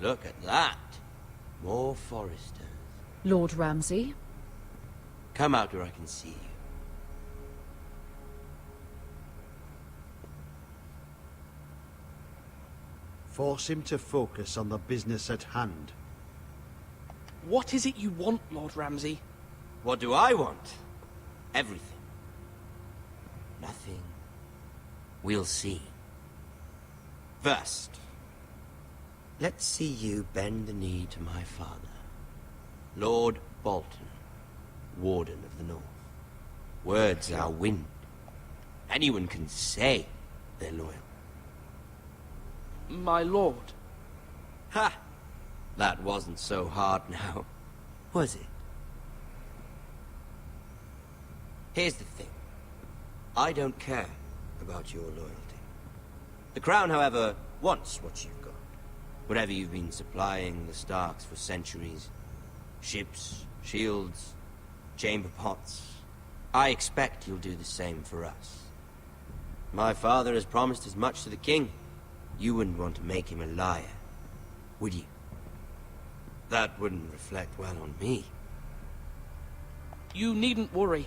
Look at that. More foresters. Lord Ramsay? Come out where I can see you. Force him to focus on the business at hand. What is it you want, Lord Ramsay? What do I want? Everything. Nothing. We'll see. First, let's see you bend the knee to my father, Lord Bolton, Warden of the North. Words are wind. Anyone can say they're loyal. My lord. Ha! That wasn't so hard now, was it? Here's the thing. I don't care about your loyalty. The Crown, however, wants what you've got. Whatever you've been supplying the Starks for centuries. Ships, shields, chamber pots. I expect you'll do the same for us. My father has promised as much to the king. You wouldn't want to make him a liar, would you? That wouldn't reflect well on me. You needn't worry.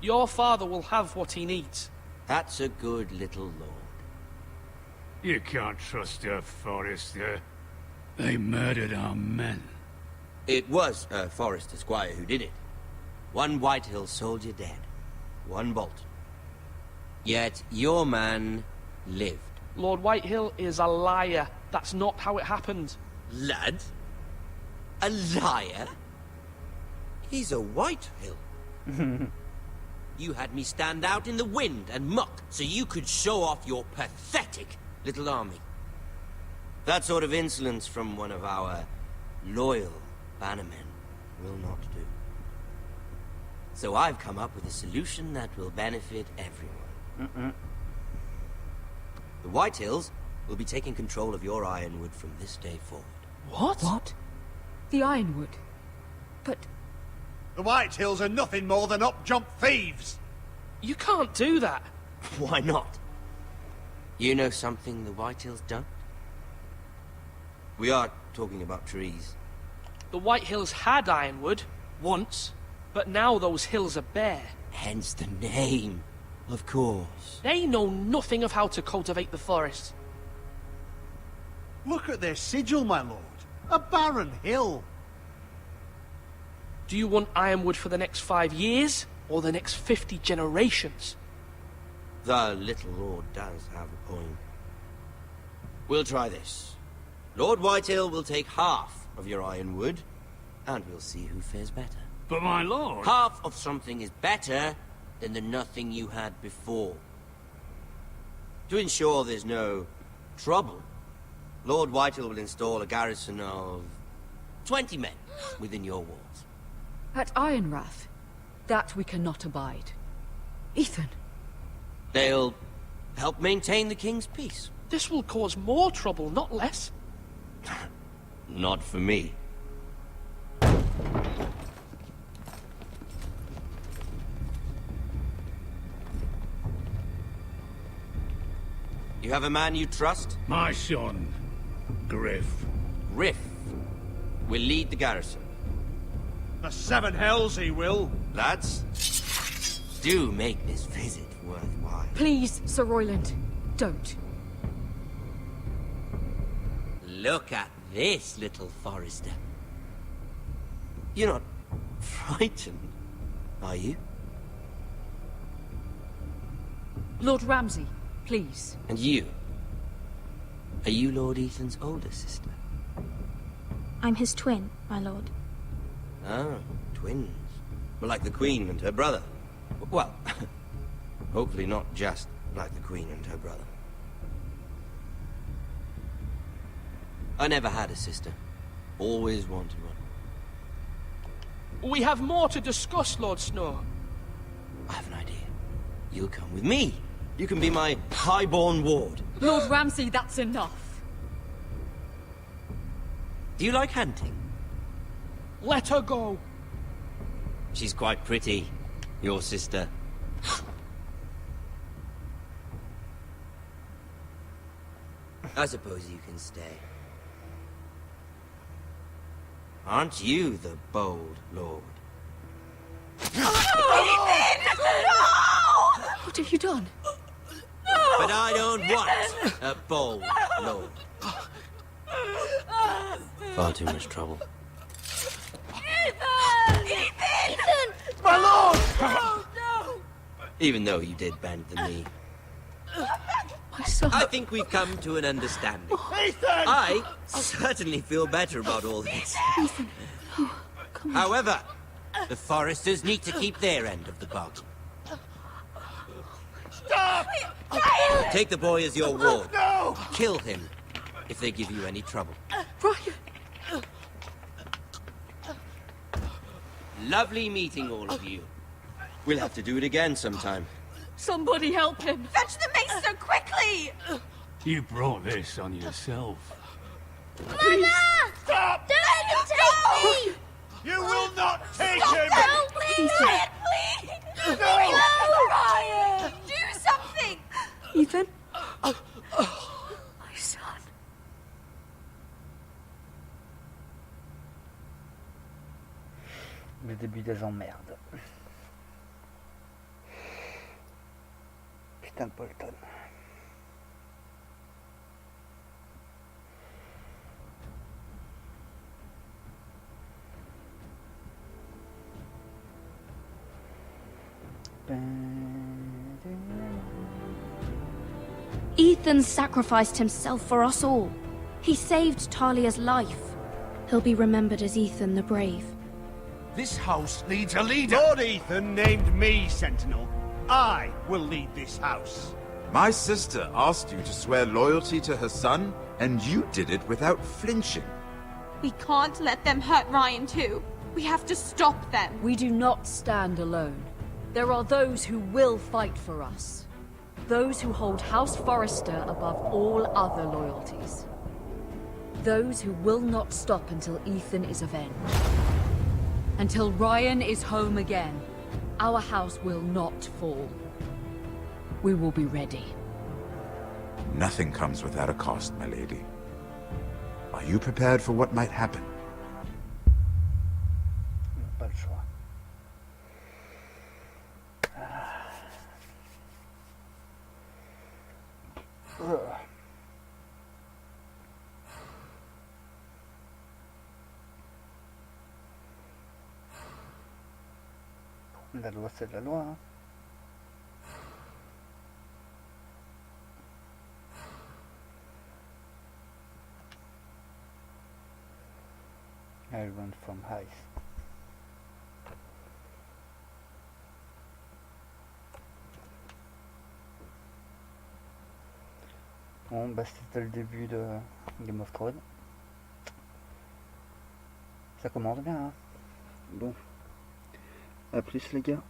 Your father will have what he needs. That's a good little lord. You can't trust a Forrester. They murdered our men. It was a Forrester squire who did it. One Whitehill soldier dead. One Bolton. Yet your man lived. Lord Whitehill is a liar. That's not how it happened. Lad? A liar? He's a Whitehill. You had me stand out in the wind and muck so you could show off your pathetic little army. That sort of insolence from one of our loyal bannermen will not do. So I've come up with a solution that will benefit everyone. The Whitehills will be taking control of your Ironwood from this day forward. What? What? The Ironwood? But... The Whitehills are nothing more than up-jump thieves! You can't do that. Why not? You know something the Whitehills don't? We are talking about trees. The Whitehills had Ironwood, once, but now those hills are bare. Hence the name, of course. They know nothing of how to cultivate the forest. Look at their sigil, my lord. A barren hill. Do you want Ironwood for the next 5 years, or the next 50 generations? The little lord does have a point. We'll try this. Lord Whitehill will take half of your Ironwood, and we'll see who fares better. But my lord... Half of something is better than the nothing you had before. To ensure there's no trouble, Lord Whitehill will install a garrison of 20 men within your walls. At Ironrath? That we cannot abide. Ethan! They'll help maintain the king's peace. This will cause more trouble, not less. Not for me. You have a man you trust? My son, Griff. Griff will lead the garrison. The seven hells he will. Lads, do make this visit worthwhile. Please, Sir Royland, don't. Look at this, little Forrester. You're not frightened, are you? Lord Ramsay, please. And you? Are you Lord Ethan's older sister? I'm his twin, my lord. Oh, twins. Well, like the Queen and her brother. Well, hopefully not just like the Queen and her brother. I never had a sister. Always wanted one. We have more to discuss, Lord Snow. I have an idea. You'll come with me. You can be my highborn ward. Lord Ramsay, that's enough. Do you like hunting? Let her go. She's quite pretty, your sister. I suppose you can stay. Aren't you the bold lord? What have you done? But I don't want a bold lord. Far too much trouble. Ethan! My lord! Oh, no! Even though you did bend the knee. My son. I think we've come to an understanding. I certainly feel better about all this. Ethan. Oh, come on. However, the Foresters need to keep their end of the bargain. Stop! Take the boy as your ward. No! Kill him if they give you any trouble. Ryan! Lovely meeting all of you. We'll have to do it again sometime. Somebody help him! Fetch the maester quickly! You brought this on yourself. Mama! Stop! Don't let him take me! You will not take Stop him! them! Please! Ryan, please! No! Ryan! Do something! Ethan? My son. Le début des emmerdes. Putain de Bolton. Ethan sacrificed himself for us all. He saved Talia's life. He'll be remembered as Ethan the Brave. This house needs a leader. Lord Ethan named me Sentinel. I will lead this house. My sister asked you to swear loyalty to her son, and you did it without flinching. We can't let them hurt Ryan too. We have to stop them. We do not stand alone. There are those who will fight for us. Those who hold House Forrester above all other loyalties. Those who will not stop until Ethan is avenged. Until Ryan is home again, our house will not fall. We will be ready. Nothing comes without a cost, my lady. Are you prepared for what might happen? Pas le choix. La loi, c'est la loi. Hein. I run from heights. Bon, bah c'était le début de Game of Thrones. Ça commence bien, hein. Bon. À plus les gars.